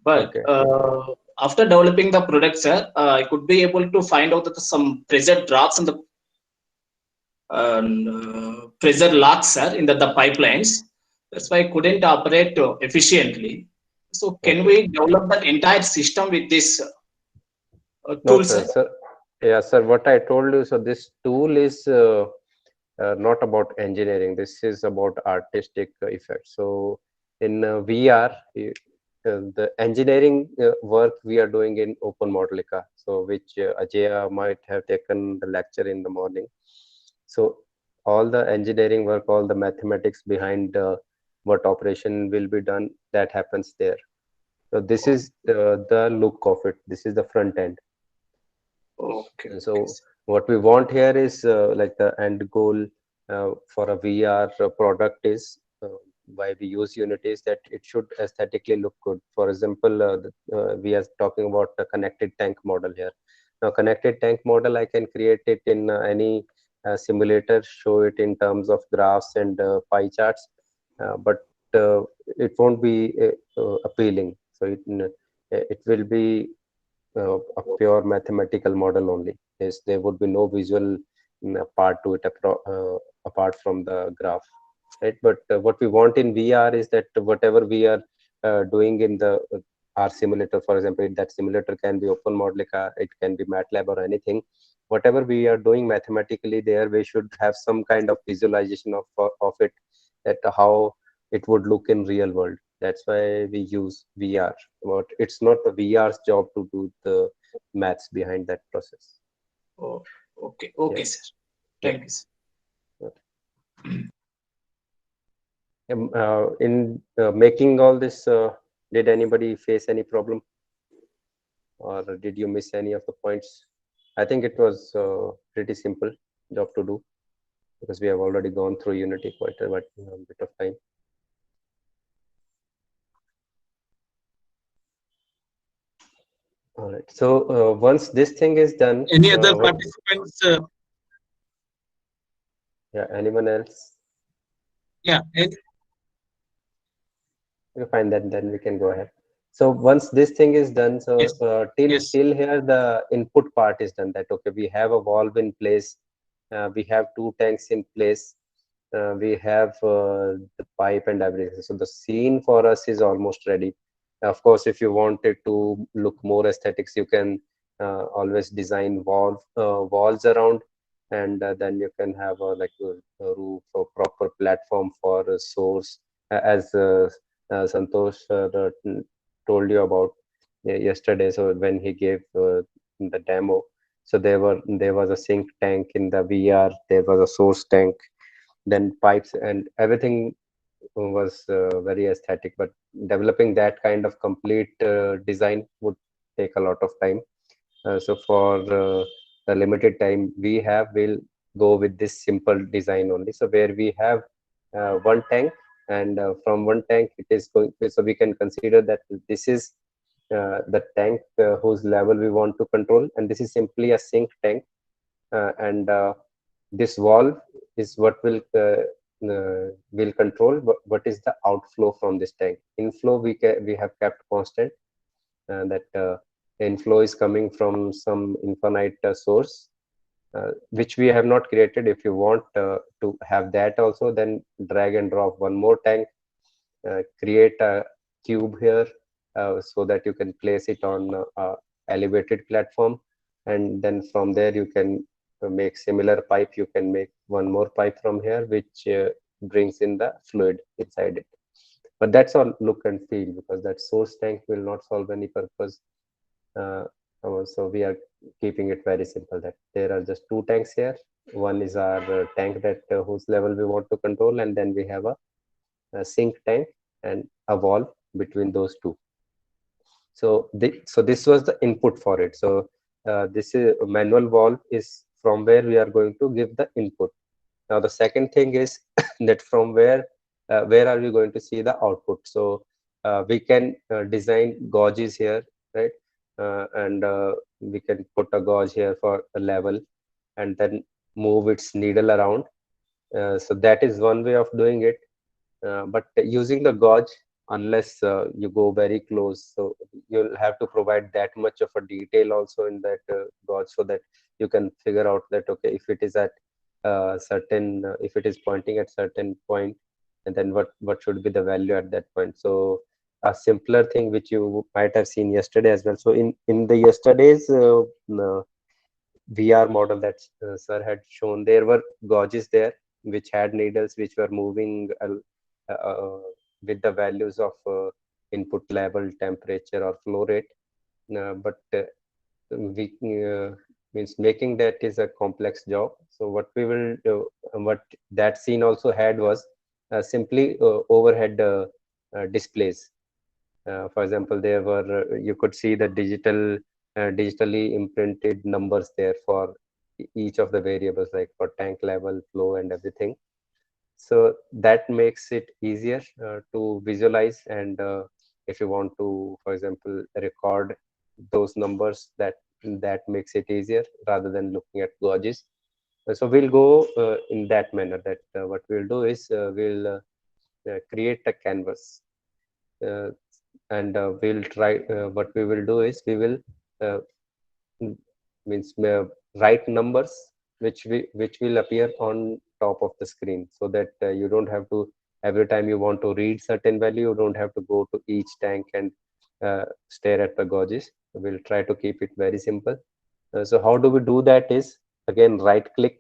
[SPEAKER 5] But
[SPEAKER 4] Okay.
[SPEAKER 5] after developing the product, sir, I could be able to find out that some pressure drops in the pressure locks, sir, in the pipelines. That's why I couldn't operate efficiently. So can
[SPEAKER 4] Okay.
[SPEAKER 5] we develop the entire system with this
[SPEAKER 4] No,
[SPEAKER 5] tool,
[SPEAKER 4] sir.
[SPEAKER 5] sir?
[SPEAKER 4] Yeah, sir. What I told you, so this tool is not about engineering. This is about artistic effect. So in VR, the engineering work we are doing in Open Modelica, so which Ajaya might have taken the lecture in the morning. So all the engineering work, all the mathematics behind what operation will be done, that happens there. So this is the look of it. This is the front end.
[SPEAKER 5] Okay.
[SPEAKER 4] And so what we want here is like the end goal for a VR product is why we use Unity is that it should aesthetically look good. For example, we are talking about the connected tank model here. Now, connected tank model, I can create it in any simulator, show it in terms of graphs and pie charts, but it won't be appealing. So it will be a pure mathematical model only. There would be no visual part to it apart from the graph, right? But what we want in VR is that whatever we are doing in the our simulator, for example, that simulator can be Open Modelica, it can be MATLAB or anything. Whatever we are doing mathematically there, we should have some kind of visualization of it, that how it would look in real world. That's why we use VR. But it's not the VR's job to do the maths behind that process.
[SPEAKER 5] Oh, okay, okay,
[SPEAKER 4] Yeah.
[SPEAKER 5] sir.
[SPEAKER 4] Yeah.
[SPEAKER 5] Thank you, sir.
[SPEAKER 4] In making all this, did anybody face any problem, or did you miss any of the points? I think it was pretty simple job to do because we have already gone through Unity quite a bit of time. All right. So once this thing is done,
[SPEAKER 1] Any other participants?
[SPEAKER 4] Yeah. Anyone else?
[SPEAKER 1] Yeah.
[SPEAKER 4] You find that, then we can go ahead. So once this thing is done, so
[SPEAKER 1] Yes. Yes.
[SPEAKER 4] till here the input part is done. That okay, we have a valve in place, we have two tanks in place, we have the pipe and everything. So the scene for us is almost ready. Of course, if you wanted to look more aesthetics, you can always design walls around, and then you can have like a roof or proper platform for a source, as Santosh told you about yesterday. So when he gave the demo, so there was a sink tank in the VR, there was a source tank, then pipes and everything was very aesthetic. But developing that kind of complete design would take a lot of time. So for the limited time we have, we'll go with this simple design only. So where we have one tank, and from one tank it is going, so we can consider that this is the tank whose level we want to control, and this is simply a sink tank, and this valve is what will control what is the outflow from this tank. Inflow we have kept constant, that inflow is coming from some infinite source, which we have not created. If you want to have that also, then drag and drop one more tank, create a cube here, so that you can place it on a elevated platform, and then from there you can make similar pipe. You can make one more pipe from here, which brings in the fluid inside it. But that's all look and feel, because that source tank will not solve any purpose. So we are keeping it very simple, that there are just two tanks here. One is our tank that whose level we want to control, and then we have a sink tank and a valve between those two. So this was the input for it. So this is manual valve is from where we are going to give the input. Now the second thing is that from where are we going to see the output. So we can design gauges here, right? And we can put a gauge here for a level, and then move its needle around. So that is one way of doing it. But using the gauge, unless you go very close, so you'll have to provide that much of a detail also in that gauge, so that you can figure out that okay, if it is at certain if it is pointing at certain point, and then what should be the value at that point. So a simpler thing which you might have seen yesterday as well. So in the yesterday's VR model that sir had shown, there were gauges there which had needles which were moving with the values of input level, temperature, or flow rate. But we means making that is a complex job. So what we will do, what that scene also had was simply overhead displays. For example, there were you could see the digitally imprinted numbers there for each of the variables, like for tank level, flow, and everything. So that makes it easier to visualize, and if you want to, for example, record those numbers, that makes it easier rather than looking at gauges. So we'll go in that manner, that what we'll do is we'll create a canvas, uh, and we'll try what we will do is we will uh, means write numbers which will appear on top of the screen, so that you don't have to, every time you want to read certain value, you don't have to go to each tank and stare at the gauges. We'll try to keep it very simple. So how do we do that is, again, right click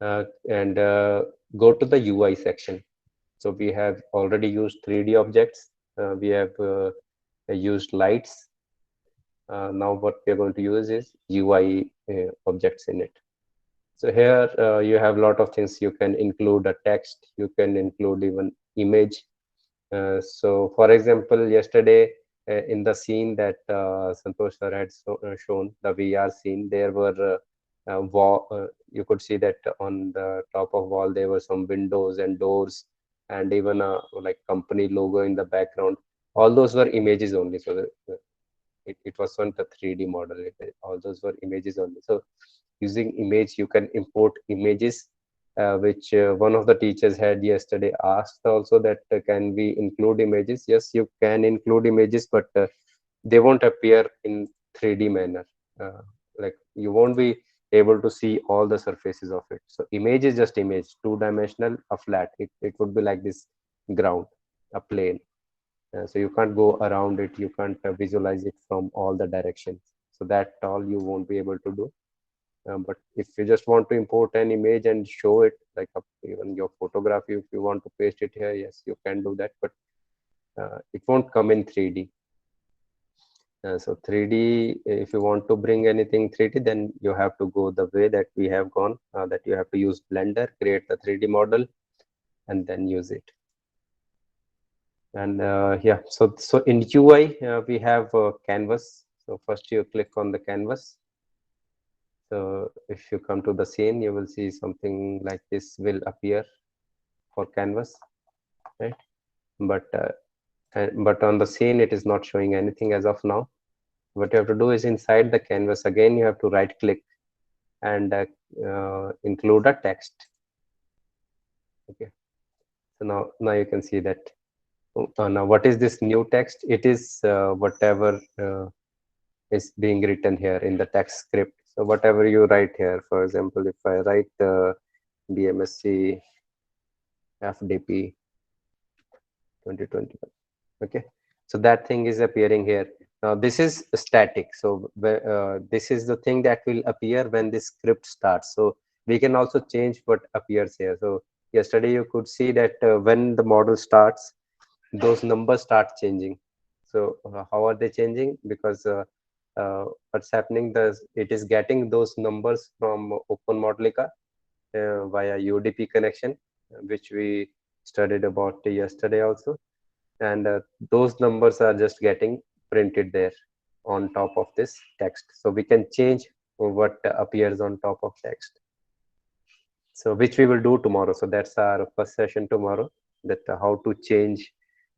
[SPEAKER 4] and go to the UI section. So we have already used 3D objects. We have used lights. Now what we are going to use is UI objects in it. So here you have a lot of things. You can include a text. You can include even image. So for example, yesterday in the scene that Santosh sir had shown, the VR scene, there were you could see that on the top of wall there were some windows and doors, and even a like company logo in the background. All those were images only. So it wasn't a 3D model. All those were images only. So using image, you can import images, which one of the teachers had yesterday asked also that can we include images? Yes, you can include images, but they won't appear in 3D manner. Like you won't be able to see all the surfaces of it. So image is just image, two-dimensional, a flat. It would be like this ground, a plane. So you can't go around it. You can't visualize it from all the directions. So that all you won't be able to do. But if you just want to import an image and show it, like even your photography, if you want to paste it here, yes, you can do that, but it won't come in 3D. So 3D, if you want to bring anything 3D, then you have to go the way that we have gone, that you have to use Blender, create the 3D model, and then use it. And yeah, so in UI, we have canvas. So first you click on the canvas. So if you come to the scene, you will see something like this will appear for canvas, right? But on the scene, it is not showing anything as of now. What you have to do is inside the canvas, again, you have to right click and include a text. Okay. So now you can see that. Now what is this new text? It is whatever is being written here in the text script. So whatever you write here, for example, if I write BMSc FDP 2021, okay, so that thing is appearing here. Now this is static, so this is the thing that will appear when this script starts. So we can also change what appears here. So yesterday you could see that when the model starts, those numbers start changing. So how are they changing? Because what's happening, it is getting those numbers from Open Modelica via UDP connection, which we studied about yesterday also. And those numbers are just getting printed there on top of this text. So we can change what appears on top of text. So which we will do tomorrow. So that's our first session tomorrow, that how to change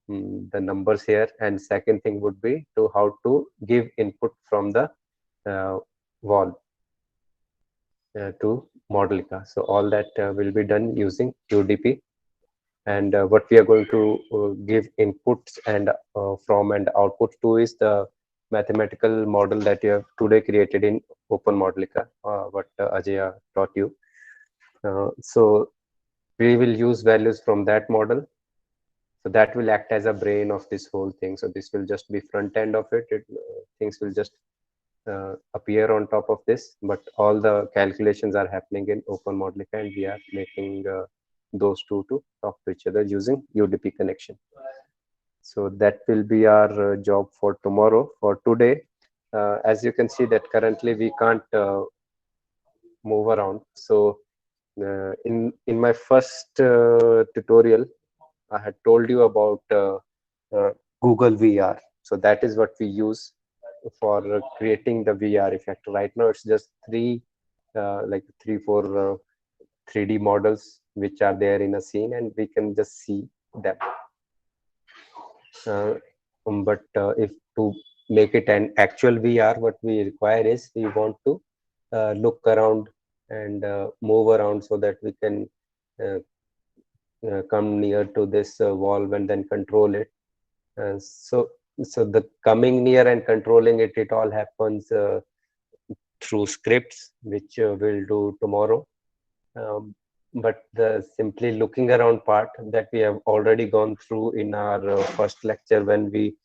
[SPEAKER 4] the numbers here. And second thing would be to how to give input from the wall to Modelica. So all that will be done using UDP. And what we are going to give inputs and from and output to is the mathematical model that you have today created in Open Modelica, what Ajay taught you. So we will use values from that model. So that will act as a brain of this whole thing. So this will just be front end of it. Things will just appear on top of this, but all the calculations are happening in Open Modelica, and we are making those two to talk to each other using UDP connection. So that will be our job for tomorrow. For today, as you can see that currently we can't move around. So in my first tutorial, I had told you about Google VR. So that is what we use for creating the VR effect. Right now, it's just like 4 3D models which are there in a scene, and we can just see them. But if to make it an actual VR, what we require is we want to look around and move around so that we can come near to this wall and then control it. So the coming near and controlling it all happens through scripts, which we'll do tomorrow. But the simply looking around part that we have already gone through in our first lecture, when we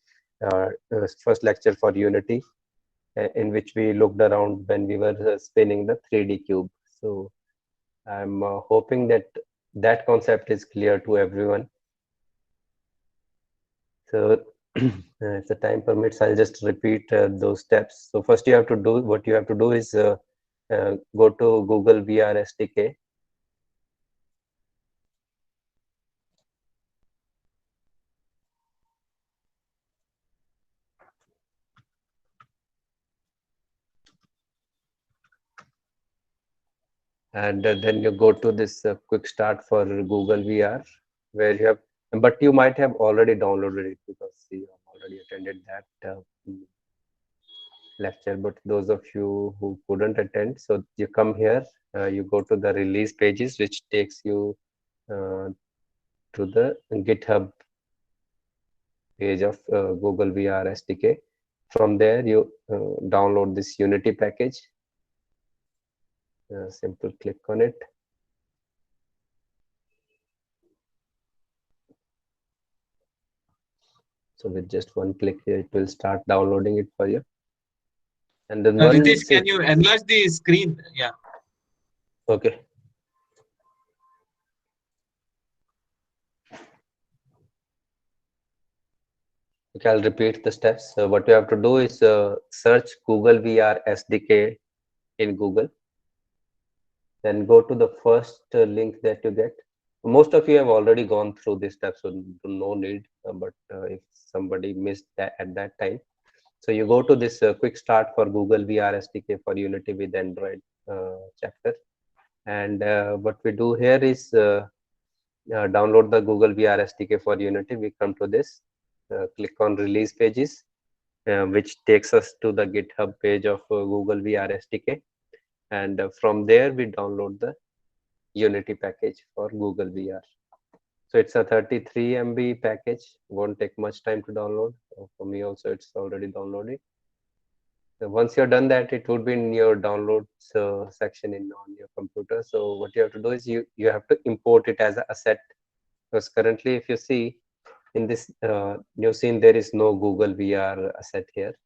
[SPEAKER 4] first lecture for Unity, in which we looked around when we were spinning the 3D cube. So I'm hoping that that concept is clear to everyone. So if the time permits, I'll just repeat those steps. So first what you have to do is go to Google VR SDK. And then you go to this quick start for Google VR, where you have, but you might have already downloaded it because you have already attended that lecture. But those of you who couldn't attend, so you come here, you go to the release pages, which takes you to the GitHub page of Google VR SDK. From there, you download this Unity package. Simple click on it. So with just one click here, it will start downloading it for you. And then
[SPEAKER 1] Ritesh, can you enlarge the screen? Yeah.
[SPEAKER 4] Okay. Okay, I'll repeat the steps. So what you have to do is search Google VR SDK in Google. Then go to the first link that you get. Most of you have already gone through this step, so no need. But if somebody missed that at that time, so you go to this quick start for Google VR SDK for Unity with Android chapter. And what we do here is download the Google VR SDK for Unity. We come to this, click on release pages, which takes us to the GitHub page of Google VR SDK. And from there, we download the Unity package for Google VR. So it's a 33 MB package. Won't take much time to download. For me also, it's already downloaded. So once you're done that, it would be in your downloads section on your computer. So what you have to do is you have to import it as an asset. Because currently, if you see in this new scene, there is no Google VR asset here.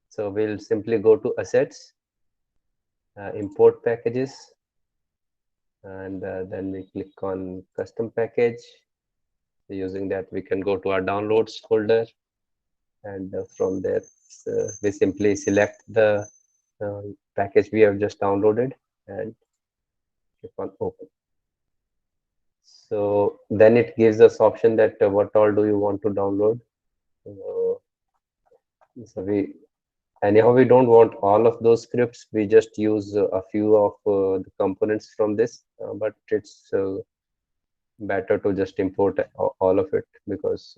[SPEAKER 4] So we'll simply go to assets, import packages, and then we click on custom package. So using that, we can go to our downloads folder, and from there, we simply select the package we have just downloaded and click on open. So then it gives us option that what all do you want to download. So anyhow, we don't want all of those scripts. We just use a few of the components from this, but it's better to just import all of it, because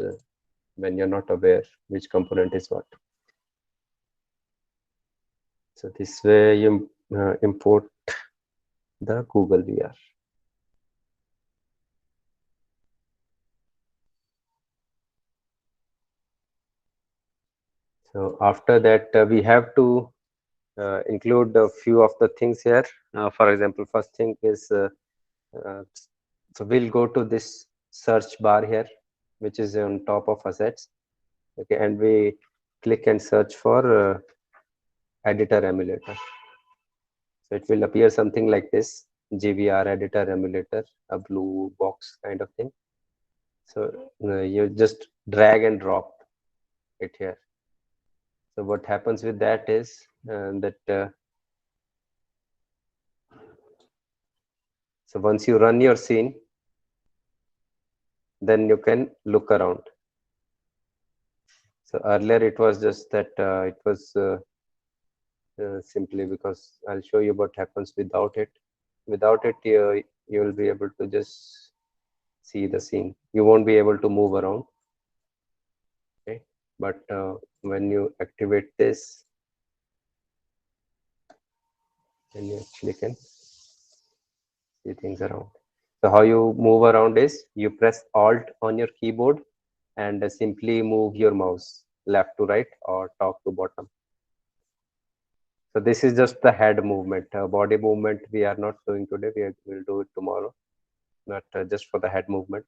[SPEAKER 4] when you're not aware which component is what. So this way you import the Google VR. So after that, we have to include a few of the things here. For example, first thing is, so we'll go to this search bar here, which is on top of assets. Okay, and we click and search for editor emulator. So it will appear something like this, GVR editor emulator, a blue box kind of thing. So you just drag and drop it here. So what happens with that is that so once you run your scene, then you can look around. So earlier it was just that it was simply because I'll show you what happens without it. Without it, you will be able to just see the scene. You won't be able to move around. Okay, but when you activate this, then you actually can see things around. So how you move around is you press Alt on your keyboard and simply move your mouse left to right or top to bottom. So this is just the head movement. Body movement we are not doing today. We'll do it tomorrow, but just for the head movement.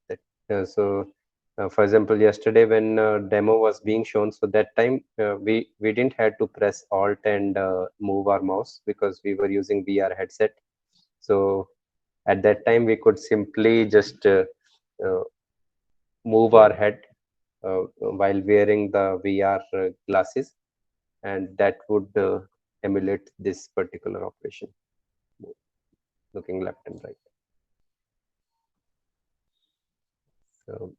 [SPEAKER 4] For example, yesterday when demo was being shown, so that time we didn't had to press Alt and move our mouse because we were using VR headset. So at that time we could simply just move our head while wearing the VR glasses, and that would emulate this particular operation, looking left and right. So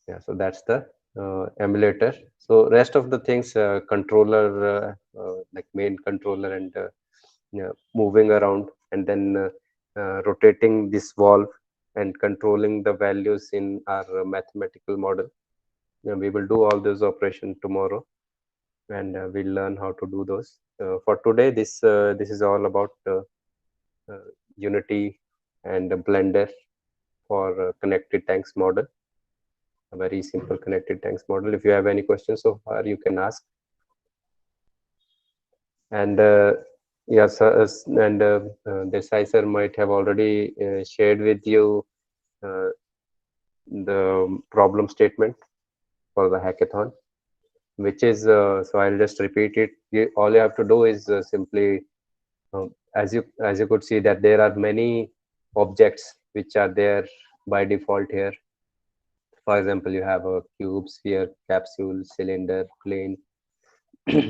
[SPEAKER 4] yeah, so that's the emulator. So rest of the things, controller, like main controller, and yeah, moving around, and then rotating this valve and controlling the values in our mathematical model. We will do all those operations tomorrow, and we'll learn how to do those. For today, this is all about Unity and Blender for connected tanks model, a very simple connected tanks model. If you have any questions so far, you can ask. And yes, and Desai sir might have already shared with you the problem statement for the hackathon, which is so I'll just repeat it. All you have to do is simply, as you could see, that there are many objects which are there by default here. For example, you have a cube, sphere, capsule, cylinder, plane.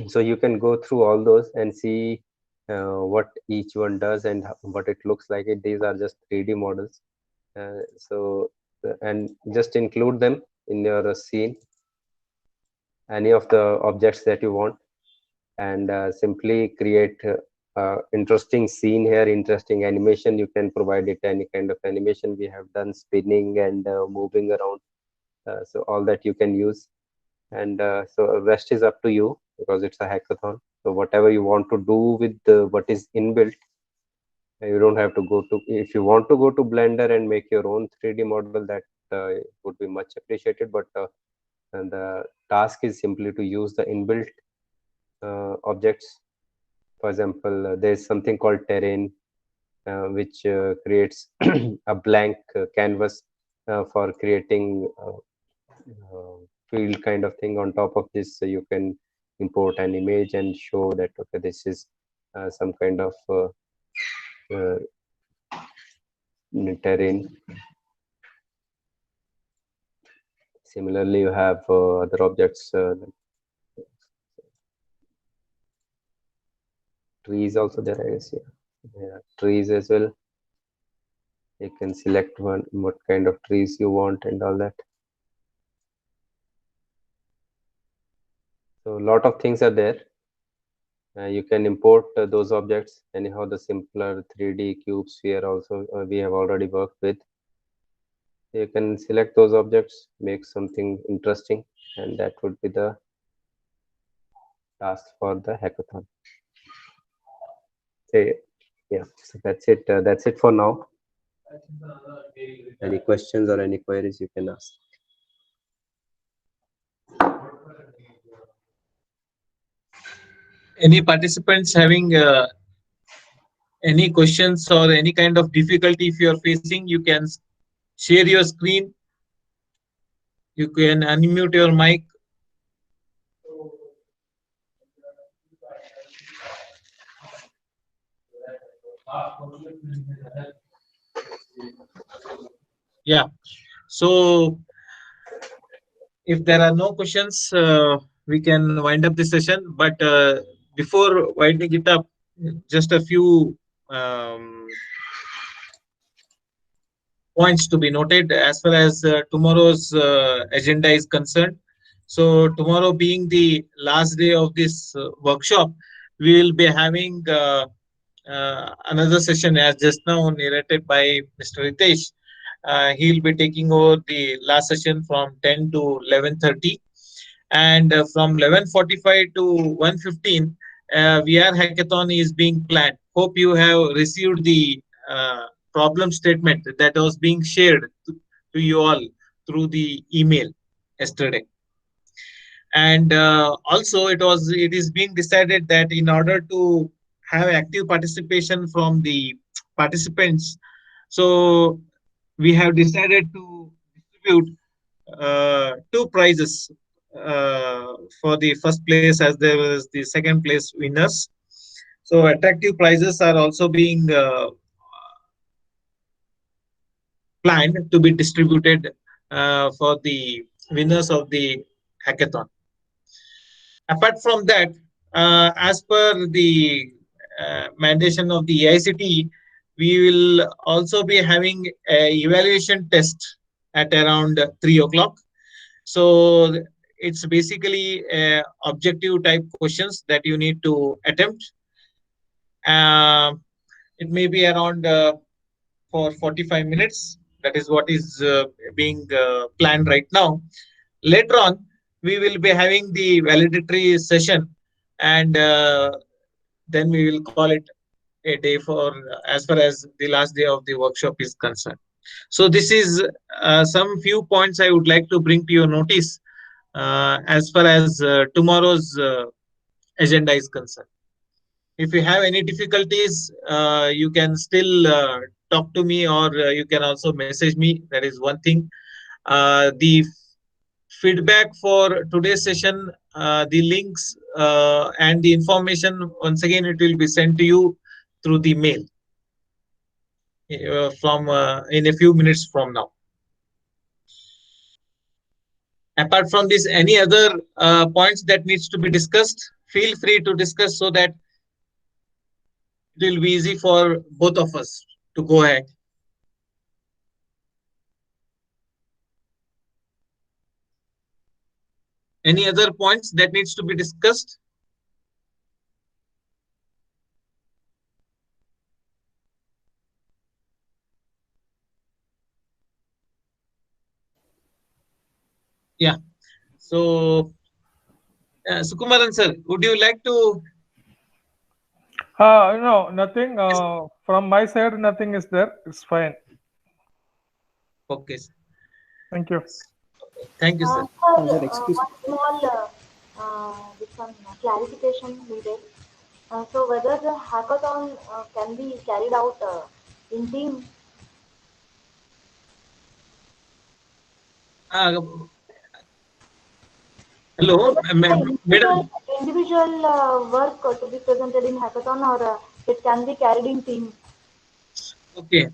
[SPEAKER 4] So you can go through all those and see what each one does and what it looks like. These are just 3D models. And just include them in your scene, any of the objects that you want, and simply create interesting scene here, interesting animation. You can provide it any kind of animation. We have done spinning and moving around, so all that you can use. And so rest is up to you, because it's a hackathon. So whatever you want to do with what is inbuilt, you don't have to go to, if you want to go to Blender and make your own 3D model, that would be much appreciated. But and the task is simply to use the inbuilt objects. For example, there's something called terrain, which creates a blank canvas for creating field kind of thing. On top of this, you can import an image and show that, okay, this is some kind of terrain. Similarly, you have other objects, trees also there, I guess. Yeah, trees as well. You can select what kind of trees you want and all that. So a lot of things are there. You can import those objects. Anyhow, the simpler 3D cube, sphere also we have already worked with. You can select those objects, make something interesting, and that would be the task for the hackathon. Okay. Yeah, so that's it. That's it for now. Any questions or any queries, you can ask.
[SPEAKER 1] Any participants having any questions or any kind of difficulty if you are facing, you can share your screen. You can unmute your mic. Yeah. So if there are no questions, we can wind up this session. But before winding it up, just a few points to be noted as far as tomorrow's agenda is concerned. So tomorrow being the last day of this workshop, we will be having another session, as just now narrated by Mr. Ritesh. He'll be taking over the last session from 10 to 11:30, and from 11:45 to 1:15, VR hackathon is being planned. Hope you have received the problem statement that was being shared to you all through the email yesterday. And also it is being decided that in order to have active participation from the participants, so we have decided to distribute two prizes for the first place, as there was the second place winners. So attractive prizes are also being planned to be distributed for the winners of the hackathon. Apart from that, as per the mandation of the AICTE, we will also be having a evaluation test at around 3 o'clock. So it's basically objective type questions that you need to attempt. Uh, it may be around for 45 minutes. That is what is being planned right now. Later on, we will be having the validatory session, and then we will call it a day for as far as the last day of the workshop is concerned. So this is some few points I would like to bring to your notice as far as tomorrow's agenda is concerned. If you have any difficulties, you can still talk to me, or you can also message me. That is one thing. The feedback for today's session, the links and the information, once again, it will be sent to you through the mail from in a few minutes from now. Apart from this, any other points that needs to be discussed, feel free to discuss so that it will be easy for both of us to go ahead. Any other points that needs to be discussed? Yeah. So, Sukumaran sir, would you like to?
[SPEAKER 6] No, nothing. From my side, nothing is there. It's fine.
[SPEAKER 1] Okay.
[SPEAKER 6] Thank you.
[SPEAKER 1] Thank you, sir.
[SPEAKER 7] Sir, one small with some clarification needed. So whether the hackathon can be carried out in team,
[SPEAKER 1] Uh, hello, madam.
[SPEAKER 7] individual work to be presented in hackathon, or it can be carried in team.
[SPEAKER 1] Okay.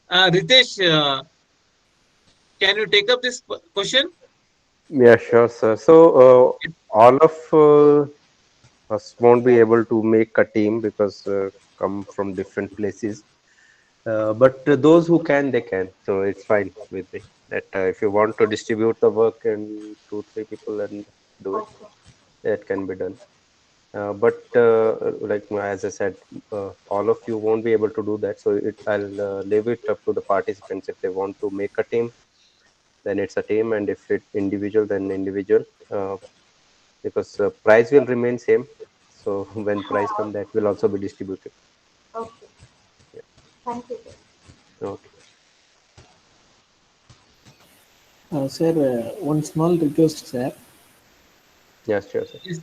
[SPEAKER 1] Ritesh, can you take up this question?
[SPEAKER 4] Yeah, sure, sir. So all of us won't be able to make a team because come from different places. But those who can, they can. So it's fine with me. That if you want to distribute the work and 2, 3 people and do it,
[SPEAKER 7] Okay.
[SPEAKER 4] that can be done. But like as I said, all of you won't be able to do that. So I'll leave it up to the participants. If they want to make a team, then it's a team, and if it individual, then individual. Because price will remain same. So when price come, that will also be distributed.
[SPEAKER 7] Okay.
[SPEAKER 4] Yeah.
[SPEAKER 7] Thank you, sir.
[SPEAKER 4] Okay.
[SPEAKER 8] Sir, one small request, sir.
[SPEAKER 4] Yeah, sure, sir.
[SPEAKER 1] Yes.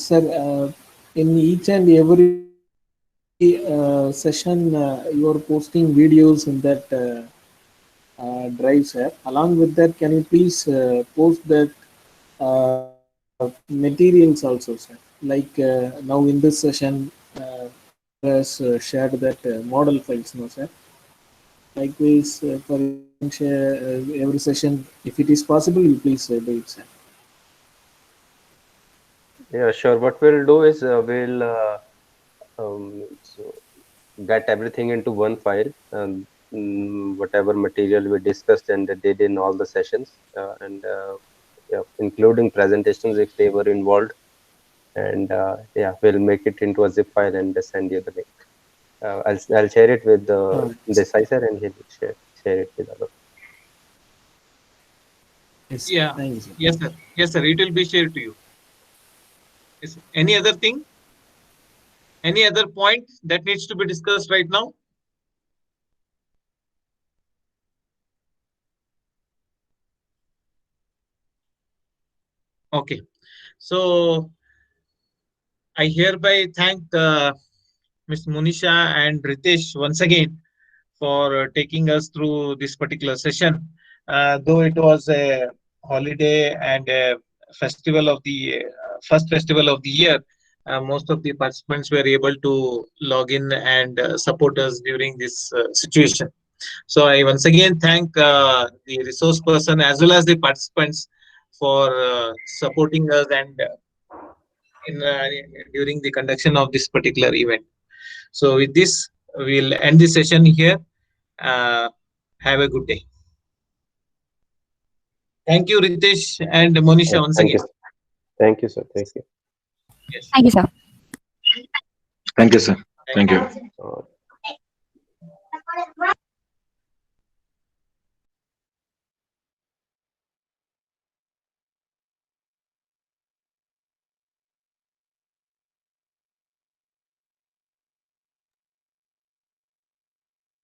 [SPEAKER 8] Sir, in each and every session, you are posting videos in that drive, sir. Along with that, can you please post that materials also, sir? Like now in this session, sir has shared that model files, no, sir. Likewise, for share every session, if it is possible, you please do it, sir.
[SPEAKER 4] Yeah, sure. What we'll do is we'll so get everything into one file, whatever material we discussed and did in all the sessions, and yeah, including presentations if they were involved. And yeah, we'll make it into a zip file and send you the link. I'll share it with the sir, and he'll share it with other.
[SPEAKER 8] Yes,
[SPEAKER 1] Yeah.
[SPEAKER 8] thank you, sir.
[SPEAKER 1] Yes, sir. Yes, sir. It will be shared to you. Yes. Any other thing? Any other point that needs to be discussed right now? Okay. So I hereby thank Ms. Munisha and Ritesh once again for taking us through this particular session. Though it was a holiday and a festival of the first festival of the year, most of the participants were able to log in and support us during this situation. So I once again thank the resource person as well as the participants for supporting us and in during the conduction of this particular event. So with this, we'll end the session here. Have a good day. Thank you, Ritesh and Monisha, once
[SPEAKER 4] Thank
[SPEAKER 1] again.
[SPEAKER 4] you. Thank you, sir. Thank you.
[SPEAKER 1] Yes.
[SPEAKER 2] Thank you, sir.
[SPEAKER 9] Thank you, sir. Thank you.
[SPEAKER 4] Uh,